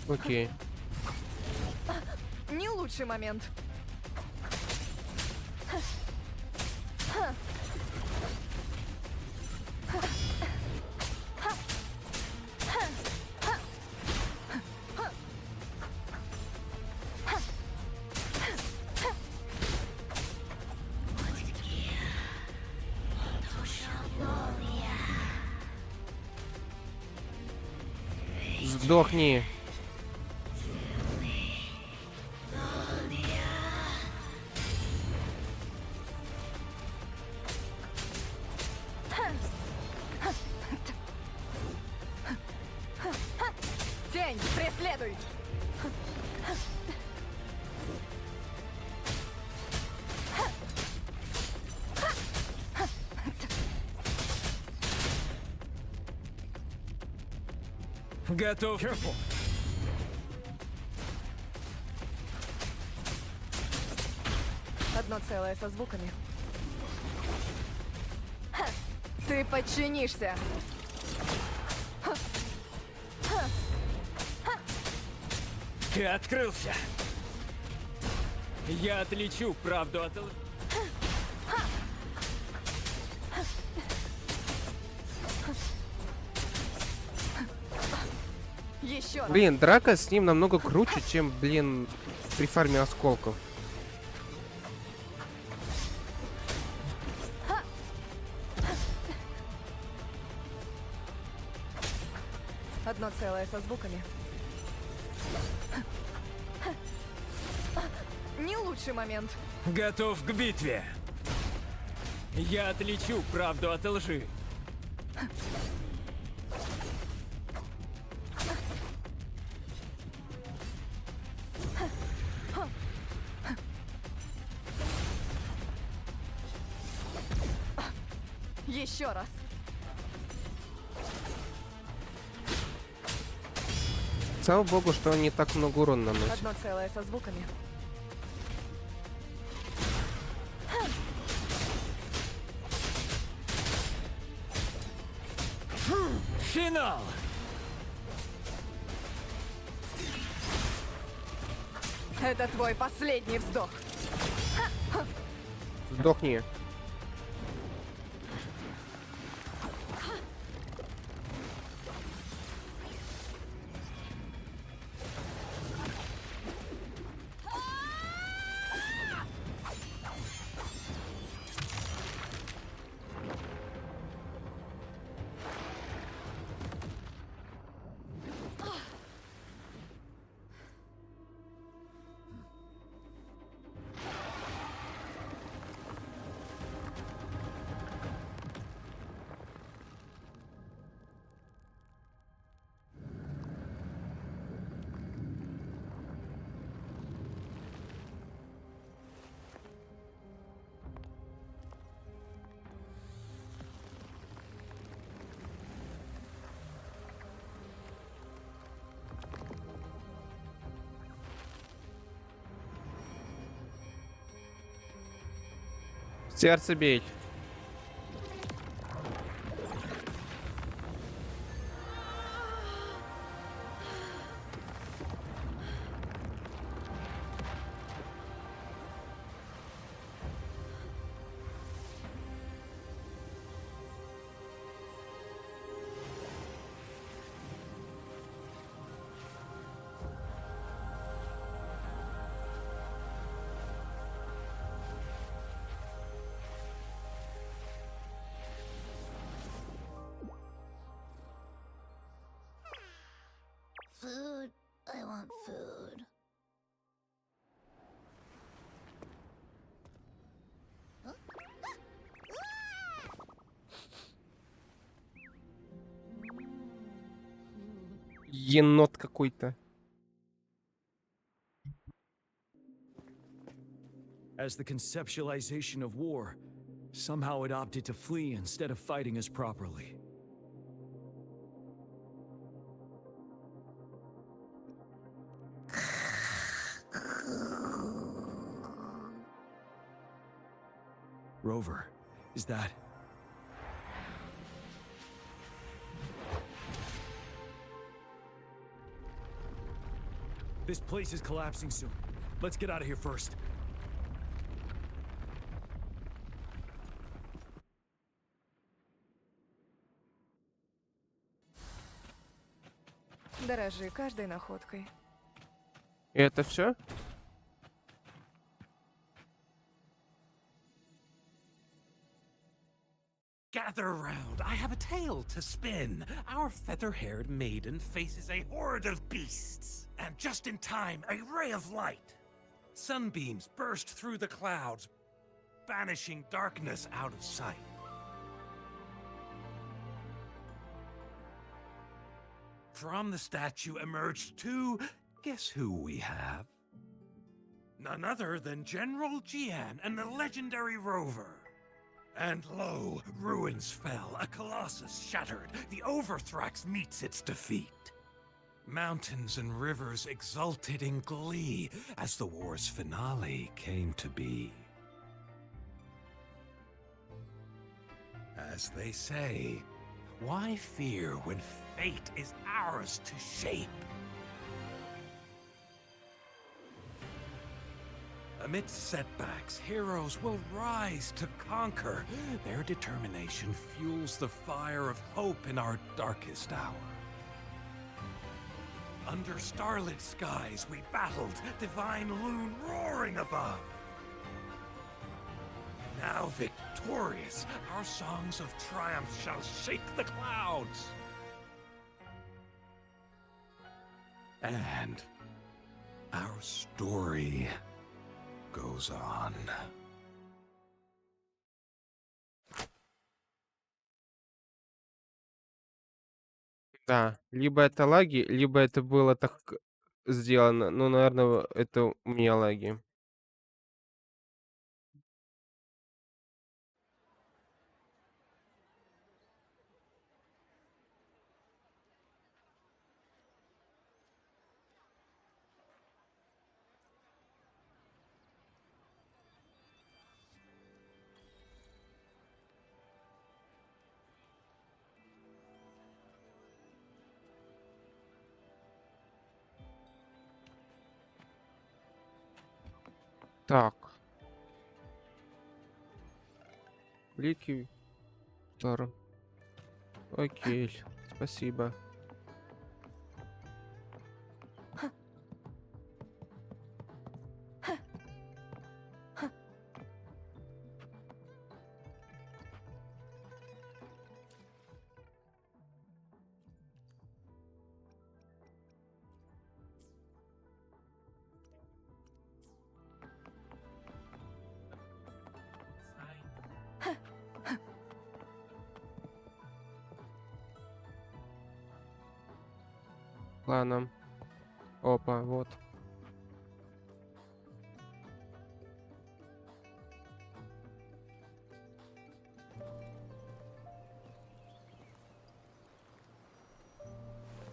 Окей. Не лучший момент. Сдохни. Тень, преследуй! Готов. Careful. Одно целое со звуками. Ты подчинишься. Ты открылся. Я отличу правду от лжи. Еще раз. Блин, драка с ним намного круче, чем, блин, при фарме осколков. Одно целое со звуками. Не лучший момент. Готов к битве. Я отличу правду от лжи. Еще раз. Слава богу, что он не так много урона наносит. Одно целое со звуками. Финал! Это твой последний вздох. Сдохни. Сердце бей. Food. I want food. Енот какой-то. As the conceptualization of war, somehow it opted to flee instead of fighting us properly. Rover, is that... This place is collapsing soon. Let's get out of here first. Дорожи каждой находкой. И это все? Gather round, I have a tale to spin. Our feather-haired maiden faces a horde of beasts. And just in time, a ray of light. Sunbeams burst through the clouds, banishing darkness out of sight. from the statue emerged two. Guess who we have? None other than General Jian and the legendary Rover. And lo, ruins fell, a colossus shattered, the Overthrax meets its defeat. Mountains and rivers exulted in glee as the war's finale came to be. As they say, why fear when fate is ours to shape? Amidst setbacks, heroes will rise to conquer. Their determination fuels the fire of hope in our darkest hour. Under starlit skies we battled, divine loon roaring above. Now victorious, our songs of triumph shall shake the clouds. And our story goes on. Да, либо это лаги, либо это было так сделано. Ну, наверное, это у меня лаги. Так. Лики. Тор. Окей, спасибо. Ладно. Опа, вот.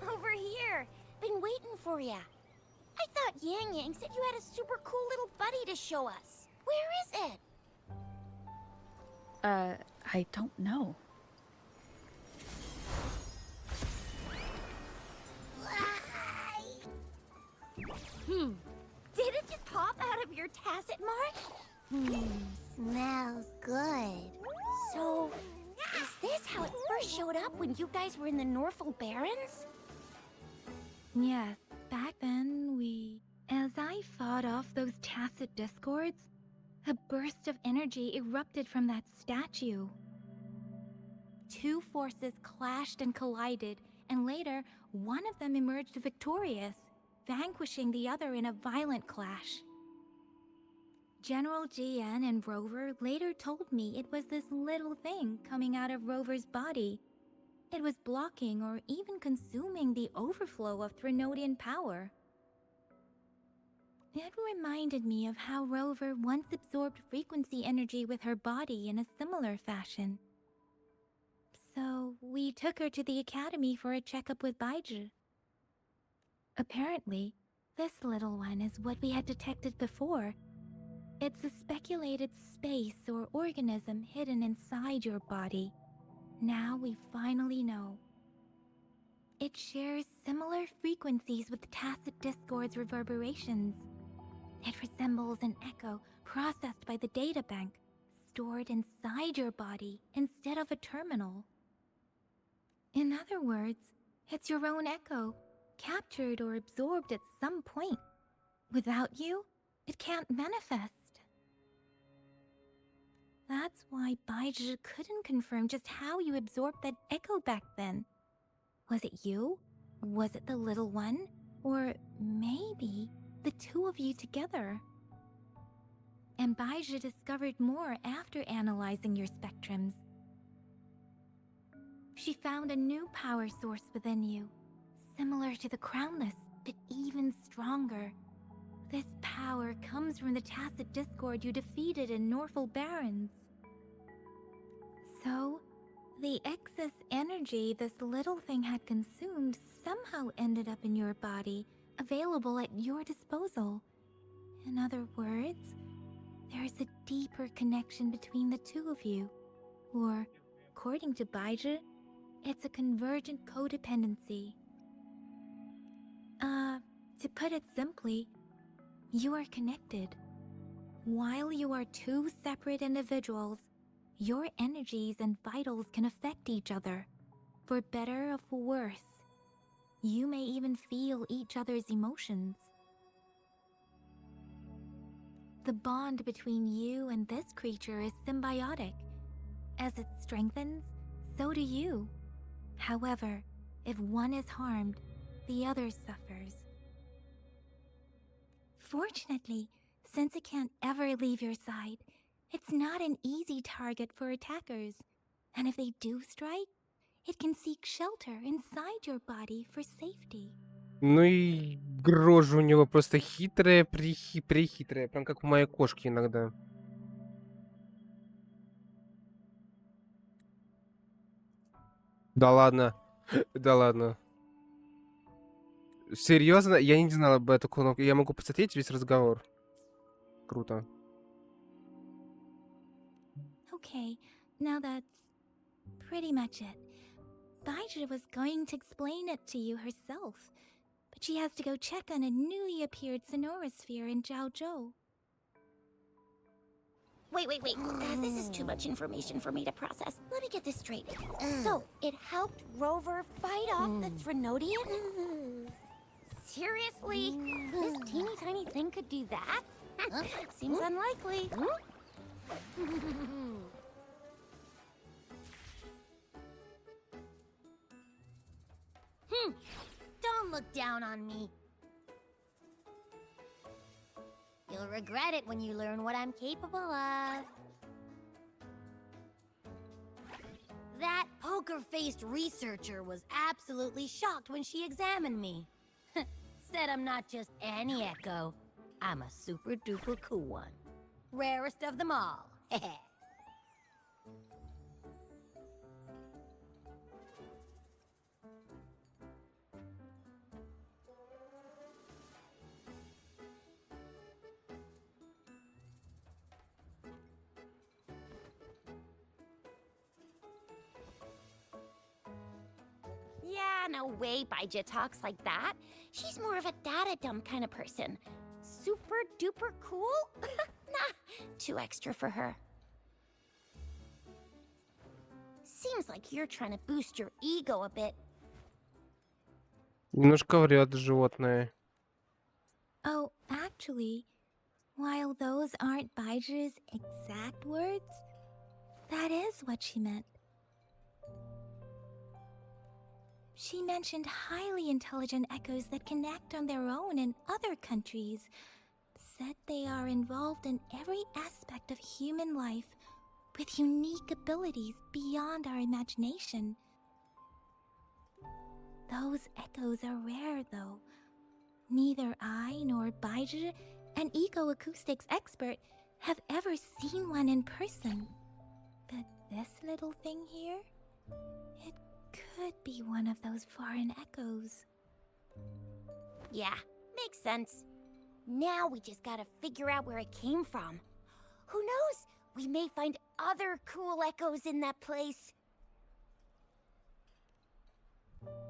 Over here. Been waiting for ya. I thought Yang Yang said you had a super cool little buddy to show us. Where is it? I don't know. Did it just pop out of your tacit mark? Smells good. So, is this how it first showed up when you guys were in the Norfolk Barrens? Yes, back then as I fought off those tacit discords, a burst of energy erupted from that statue. Two forces clashed and collided, and later, one of them emerged victorious, vanquishing the other in a violent clash. General GN and Rover later told me it was this little thing coming out of Rover's body. It was blocking or even consuming the overflow of Threnodian power. It reminded me of how Rover once absorbed frequency energy with her body in a similar fashion. So we took her to the academy for a checkup with Baizhi. Apparently, this little one is what we had detected before. It's a speculated space or organism hidden inside your body. Now we finally know. It shares similar frequencies with tacit discord's reverberations. It resembles an echo processed by the data bank, stored inside your body instead of a terminal. In other words, it's your own echo, captured or absorbed at some point. Without you, it can't manifest. That's why Baizhi couldn't confirm just how you absorbed that echo back then. Was it you? Was it the little one? Or maybe the two of you together? And Baizhi discovered more after analyzing your spectrums. She found a new power source within you, similar to the crownless, but even stronger. This power comes from the tacit discord you defeated in Norful Barrens. So, the excess energy this little thing had consumed somehow ended up in your body, available at your disposal. In other words, there is a deeper connection between the two of you. Or, according to Baizhi, it's a convergent codependency. To put it simply, you are connected. While you are two separate individuals, your energies and vitals can affect each other, for better or for worse. You may even feel each other's emotions. The bond between you and this creature is symbiotic. As it strengthens, so do you. However, if one is harmed, the other suffers. Fortunately, since it can't ever leave your side, it's not an easy target for attackers. And if they do strike, it can seek shelter inside your body for safety. Ну и рожа у него просто хитрая, прихитрая, прям как у моей кошки иногда. Да ладно, да ладно. Серьезно? Я не знал об эту кнопку. Я могу посмотреть весь разговор. Круто. Okay, now that's pretty much it. Baizhi was going to explain it to you herself, but she has to go check on a newly appeared sonorosphere in Zhaozhou. Wait. This is too much information for me to process. Let me get this straight. So, it helped Rover fight off the Trinodian? Seriously? This teeny tiny thing could do that? Seems unlikely. Don't look down on me. You'll regret it when you learn what I'm capable of. That poker-faced researcher was absolutely shocked when she examined me. Said I'm not just any echo. I'm a super-duper cool one. Rarest of them all. Yeah, no way Baizhi talks like that. She's more of a data dump kind of person. Super duper cool? Nah, too extra for her. Seems like you're trying to boost your ego a bit. Немножко врет животное. Oh, actually, while those aren't Baizhi's exact words, that is what she meant. She mentioned highly intelligent echoes that can act on their own in other countries. Said they are involved in every aspect of human life with unique abilities beyond our imagination. Those echoes are rare, though. Neither I nor Baizhi, an eco-acoustics expert, have ever seen one in person. But this little thing here, it could be one of those foreign echoes. Yeah, makes sense. Now we just gotta figure out where it came from. Who knows? We may find other cool echoes in that place.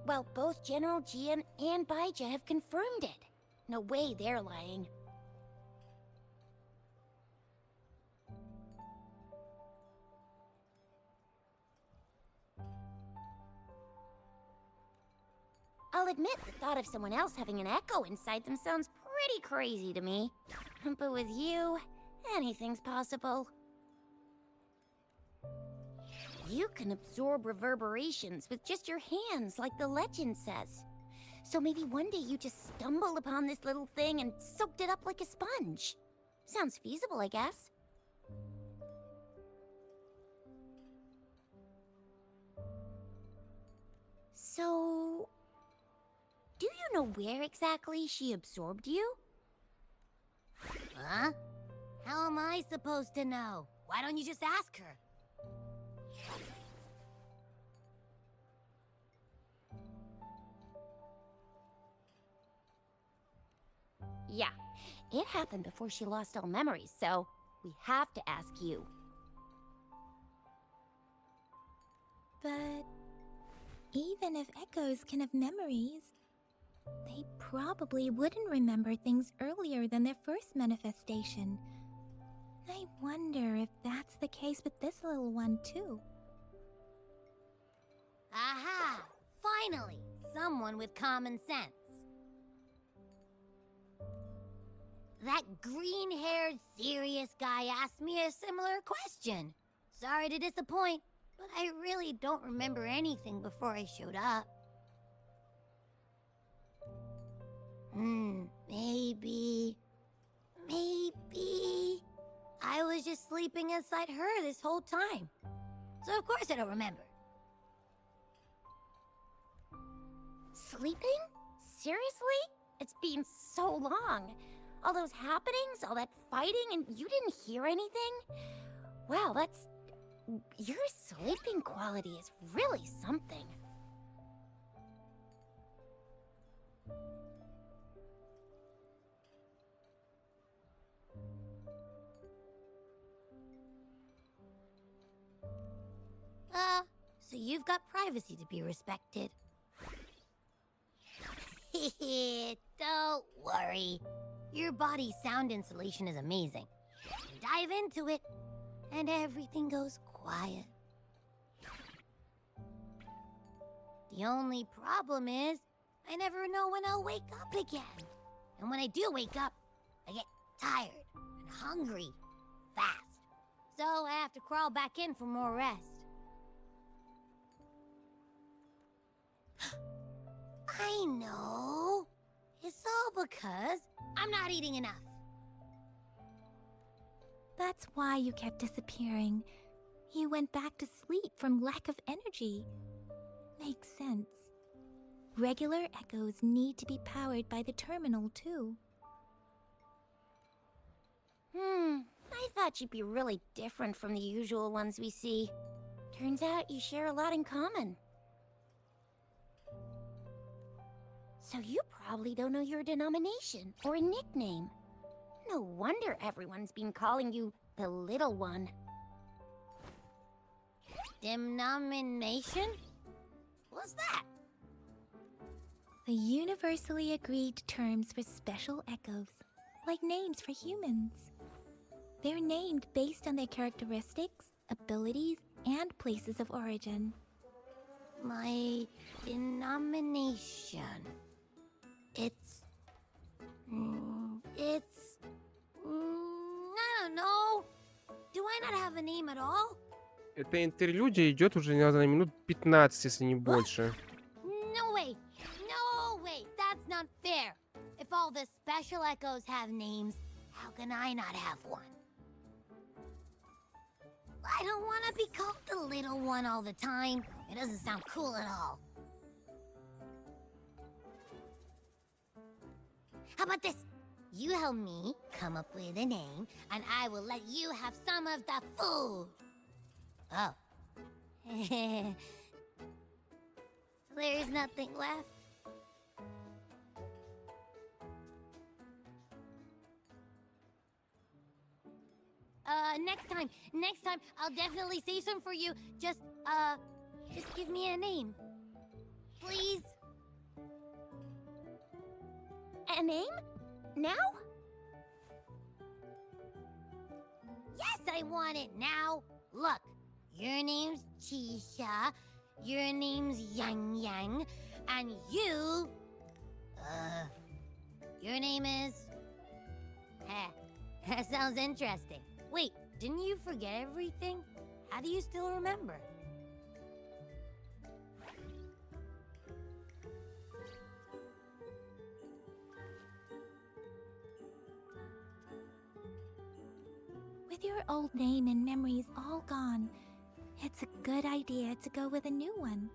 Well, both General Jian and Baizhi have confirmed it. No way they're lying. I'll admit the thought of someone else having an echo inside them sounds pretty crazy to me. But with you, anything's possible. You can absorb reverberations with just your hands, like the legend says. So maybe one day you just stumbled upon this little thing and soaked it up like a sponge. Sounds feasible, I guess. So... know where exactly she absorbed you? Huh? How am I supposed to know? Why don't you just ask her? Yeah, it happened before she lost all memories, so we have to ask you. But even if echoes can have memories, they probably wouldn't remember things earlier than their first manifestation. I wonder if that's the case with this little one, too. Aha! Finally, someone with common sense. That green-haired, serious guy asked me a similar question. Sorry to disappoint, but I really don't remember anything before I showed up. Maybe I was just sleeping inside her this whole time. So of course I don't remember. Sleeping? Seriously? It's been so long. All those happenings, all that fighting, and you didn't hear anything? Wow, your sleeping quality is really something. So you've got privacy to be respected. Don't worry. Your body's sound insulation is amazing. Dive into it, and everything goes quiet. The only problem is, I never know when I'll wake up again. And when I do wake up, I get tired and hungry fast. So I have to crawl back in for more rest. I know. It's all because I'm not eating enough. That's why you kept disappearing. You went back to sleep from lack of energy. Makes sense. Regular echoes need to be powered by the terminal, too. I thought you'd be really different from the usual ones we see. Turns out you share a lot in common. So you probably don't know your denomination or a nickname. No wonder everyone's been calling you the Little One. Denomination? What's that? The universally agreed terms for special echoes, like names for humans. They're named based on their characteristics, abilities, and places of origin. My denomination. I don't know. Do I not have a name at all? Эта интерлюдия идет уже, наверное, минут 15, если не больше. No way. No way. That's not fair. If all the special echoes have names, how can I not have one? I don't want to be called the Little One all the time. It doesn't sound cool at all. How about this? You help me come up with a name, and I will let you have some of the food. Oh. There's nothing left. Next time, I'll definitely save some for you. Just give me a name. Please? A name? Now? Yes, I want it now. Look, your name's Chisha, your name's Yang Yang, and you... your name is... That sounds interesting. Wait, didn't you forget everything? How do you still remember? With your old name and memories all gone, it's a good idea to go with a new one.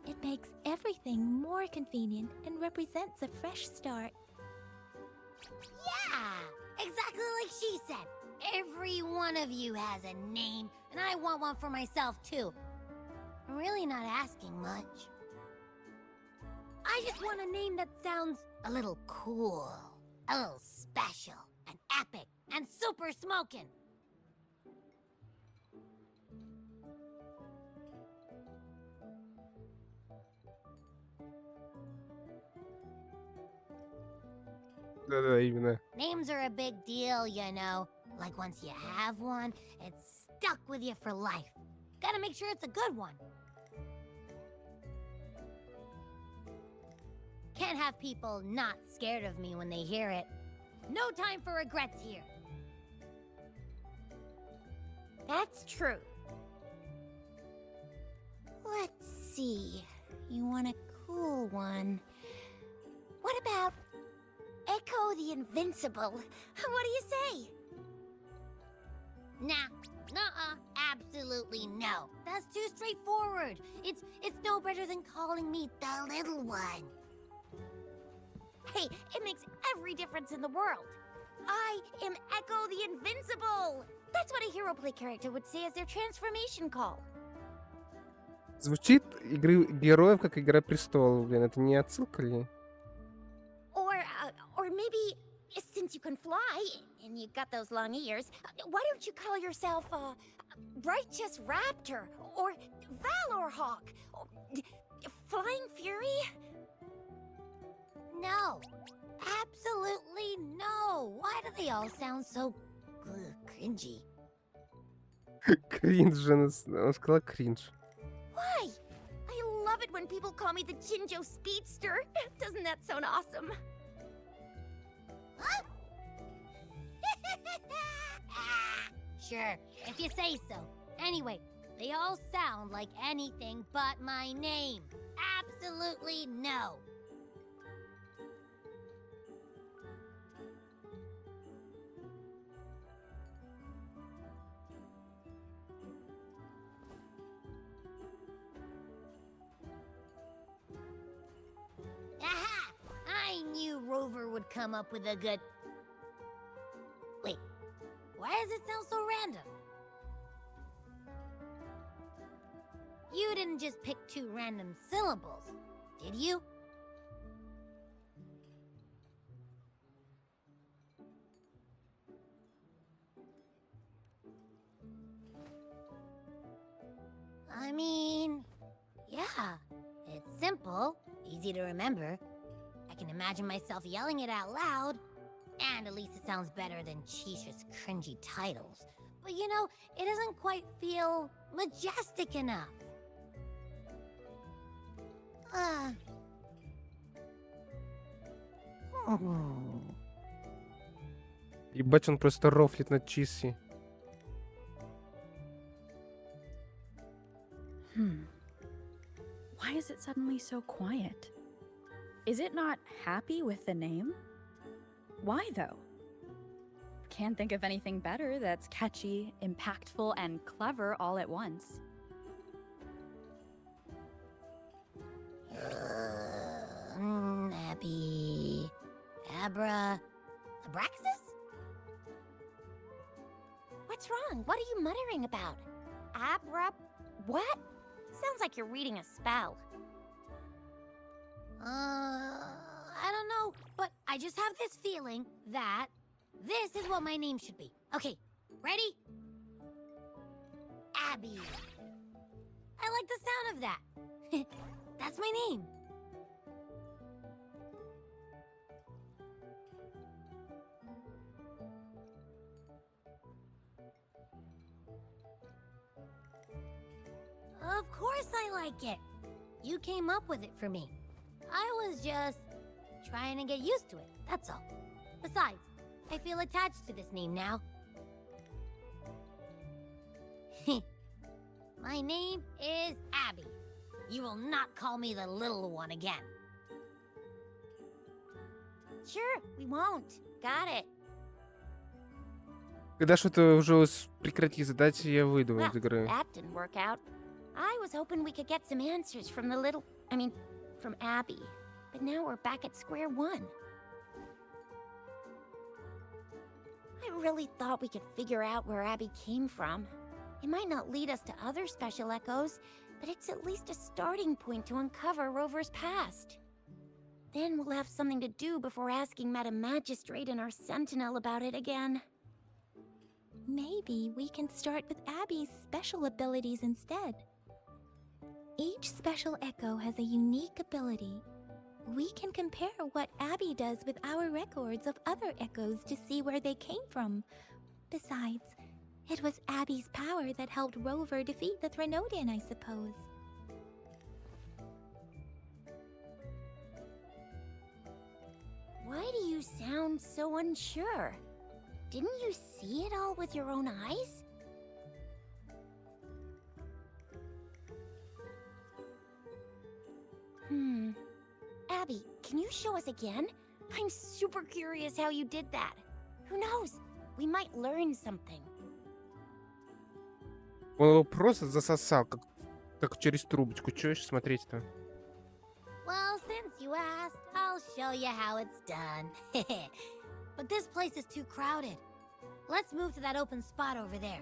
It makes everything more convenient and represents a fresh start. Yeah, exactly like she said. Every one of you has a name, and I want one for myself too. I'm really not asking much. I just want a name that sounds a little cool, a little special, and epic, and super smoking. Да-да, именно. Names are a big deal, you know. Like once you have one, it's stuck with you for life. Gotta make sure it's a good one. Can't have people not scared of me when they hear it. No time for regrets here. That's true. Let's see. You want a cool one. What about Echo the Invincible? What do you say? Nah, nuh-uh, absolutely no. That's too straightforward. It's no better than calling me the little one. Hey, it makes every difference in the world. I am Echo the Invincible. That's what a hero play character would say as their transformation call. Звучит игры героев как Игра престолов, блин, это не отсылка ли? Or maybe, since you can fly, and you've got those long ears, why don't you call yourself, Righteous Raptor, or Valor Hawk, or Flying Fury? No. Absolutely no. Why do they all sound so cringy? Кринж, он сказал кринж. Why? I love it when people call me the Jinjo Speedster. Doesn't that sound awesome? Huh? Sure, if you say so. Anyway, they all sound like anything but my name. Absolutely no. Aha! I knew Rover would come up with a good... Wait, why does it sound so random? You didn't just pick two random syllables, did you? I mean, yeah, it's simple, easy to remember. I can imagine myself yelling it out loud, and at least it sounds better than Chisha's cringy titles. But you know, it doesn't quite feel majestic enough. Ебать, он просто рофлит над Чисси. Why is it suddenly so quiet? Is it not happy with the name? Why though? Can't think of anything better that's catchy, impactful, and clever all at once. Abby... Abraxas? What's wrong? What are you muttering about? What? Sounds like you're reading a spell. I don't know, but I just have this feeling that this is what my name should be. Okay, ready? Abby. I like the sound of that. That's my name. Of course I like it. You came up with it for me. I was just trying to get used to it, that's all. Besides, I feel attached to this name now. My name is Abby. You will not call me the little one again. Sure, we won't. Got it. Когда что-то уже прекрати задать, я выйду из игры. That didn't work out. I was hoping we could get some answers from the little... I mean, from Abby. But now we're back at square one. I really thought we could figure out where Abby came from. It might not lead us to other special echoes, but it's at least a starting point to uncover Rover's past. Then we'll have something to do before asking Madam Magistrate and our Sentinel about it again. Maybe we can start with Abby's special abilities instead. Each special echo has a unique ability. We can compare what Abby does with our records of other echoes to see where they came from. Besides, it was Abby's power that helped Rover defeat the Threnodian, I suppose. Why do you sound so unsure? Didn't you see it all with your own eyes? Abby, can you show us again? I'm super curious how you did that. Who knows? We might learn something. Он его просто засосал, как через трубочку. Чё еще смотреть-то? Well, since you asked, I'll show you how it's done. But this place is too crowded. Let's move to that open spot over there.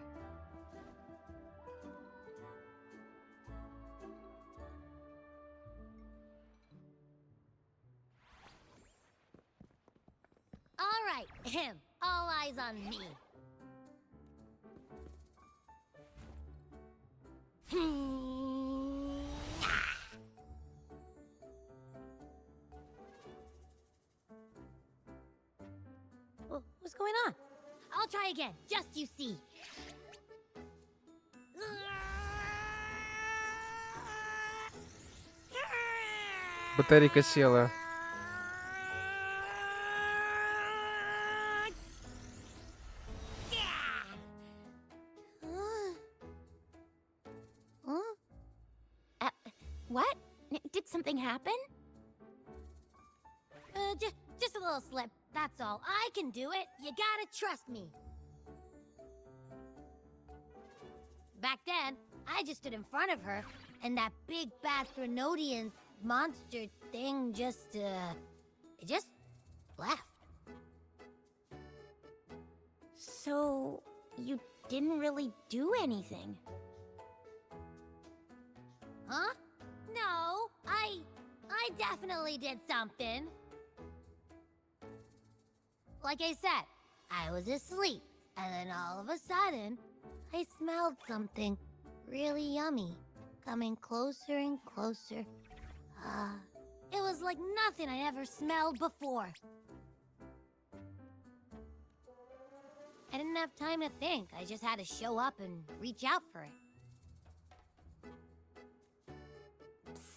All right, all eyes on me. What's going on? I'll try again, just you see. Батарейка села. What? Did something happen? Just a little slip, that's all. I can do it. You gotta trust me. Back then, I just stood in front of her, and that big bad Threnodian monster thing just, it just left. So, you didn't really do anything? Huh? No, I definitely did something. Like I said, I was asleep, and then all of a sudden, I smelled something really yummy, coming closer and closer. It was like nothing I ever smelled before. I didn't have time to think. I just had to show up and reach out for it.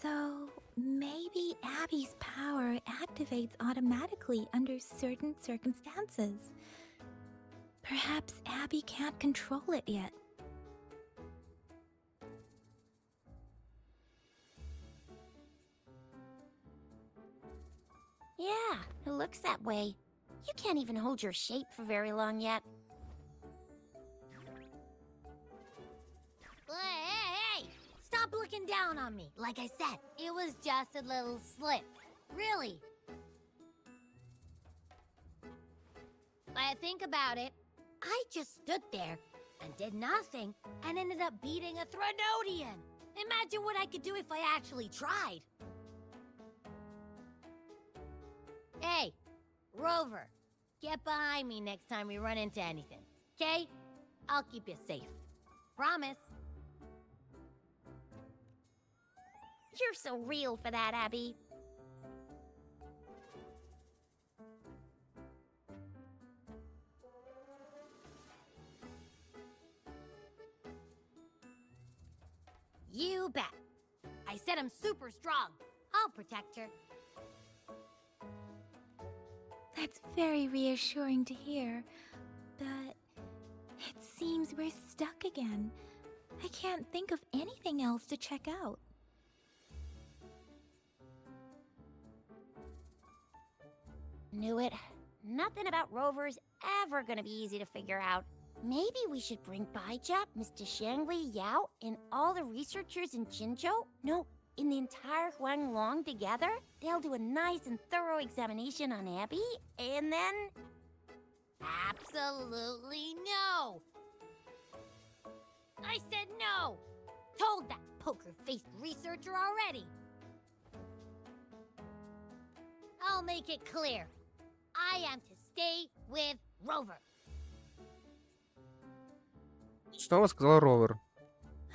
So, maybe Abby's power activates automatically under certain circumstances. Perhaps Abby can't control it yet. Yeah, it looks that way. You can't even hold your shape for very long yet. Hey! Stop looking down on me. Like I said, it was just a little slip. Really. When I think about it, I just stood there and did nothing and ended up beating a Threnodian. Imagine what I could do if I actually tried. Hey, Rover, get behind me next time we run into anything, okay? I'll keep you safe. Promise. You're so real for that, Abby. You bet. I said I'm super strong. I'll protect her. That's very reassuring to hear, but it seems we're stuck again. I can't think of anything else to check out. Knew it. Nothing about Rover's ever gonna be easy to figure out. Maybe we should bring Baijia, Mr. Shangli, Yao, and all the researchers in Jinzhou? No, in the entire Huanglong together, they'll do a nice and thorough examination on Abby, and then... Absolutely no! I said no! Told that poker-faced researcher already! I'll make it clear. I am to stay with Rover. Снова сказал Ровер.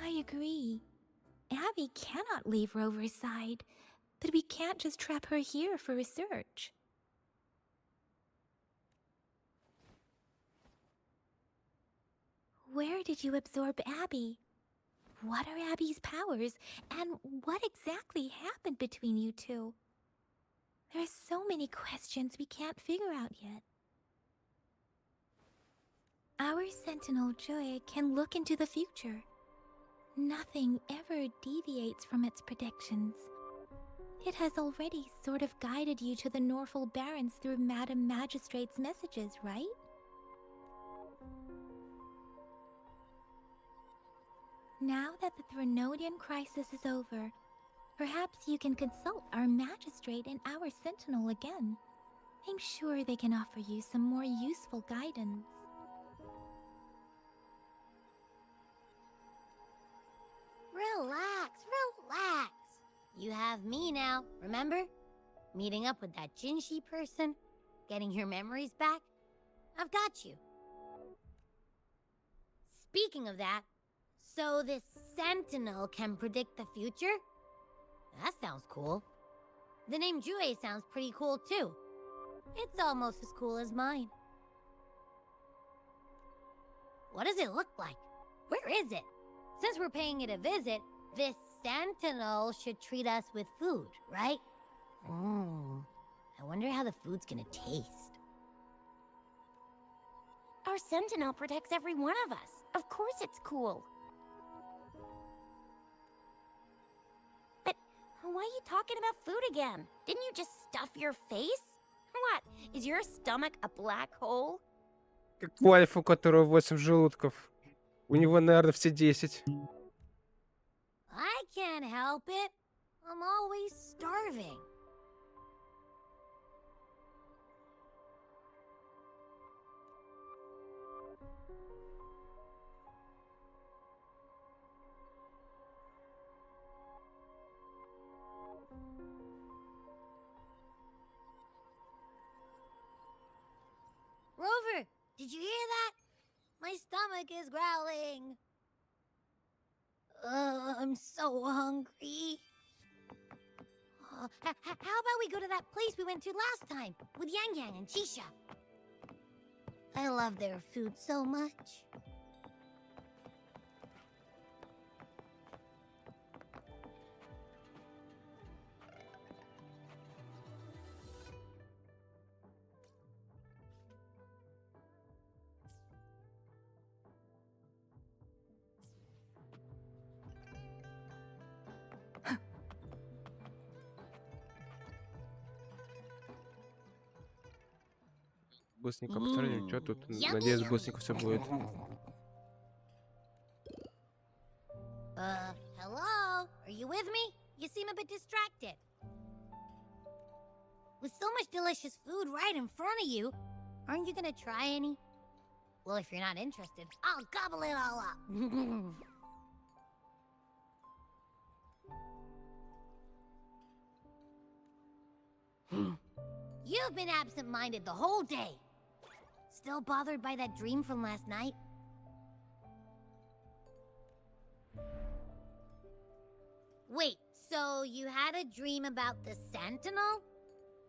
I agree. Abby cannot leave Rover's side, but we can't just trap her here for research. Where did you absorb Abby? What are Abby's powers, and what exactly happened between you two? There are so many questions we can't figure out yet. Our Sentinel Joy can look into the future. Nothing ever deviates from its predictions. It has already sort of guided you to the Norfolk Barrens through Madam Magistrate's messages, right? Now that the Threnodian crisis is over, perhaps you can consult our Magistrate and our Sentinel again. I'm sure they can offer you some more useful guidance. Relax, relax. You have me now, remember? Meeting up with that Jinshi person, getting your memories back. I've got you. Speaking of that, so this Sentinel can predict the future? That sounds cool. The name Jue sounds pretty cool too. It's almost as cool as mine. What does it look like? Where is it? Since we're paying it a visit, this Sentinel should treat us with food, right? I wonder how the food's gonna taste. Our Sentinel protects every one of us. Of course it's cool. But why are you talking about food again? Didn't you just stuff your face? What? Is your stomach a black hole? Как у Альфа, у которого 8 желудков. У него, наверное, все 10. I can't help it. I'm always starving. Rover, did you hear that? My stomach is growling. I'm so hungry. How about we go to that place we went to last time with Yang Yang and Chisha? I love their food so much. Быстренько посмотрим, что тут. Надеюсь, быстренько все будет. Hello? Are you with me? You seem a bit distracted. With so much delicious food right in front of you, aren't you gonna try any? Well, if you're not interested, I'll gobble it all up. You've been absent-minded the whole day. Still bothered by that dream from last night? Wait, so you had a dream about the Sentinel?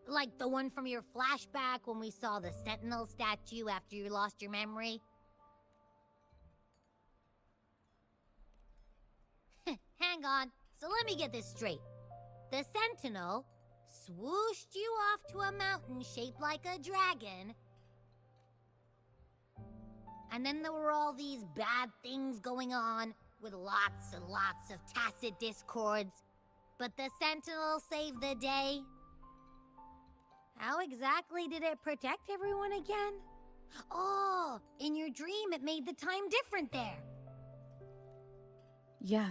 Like the one from your flashback when we saw the Sentinel statue after you lost your memory? Hang on, so let me get this straight. The Sentinel swooshed you off to a mountain shaped like a dragon. And then there were all these bad things going on, with lots and lots of tacit discords. But the Sentinel saved the day. How exactly did it protect everyone again? Oh, in your dream it made the time different there. Yeah.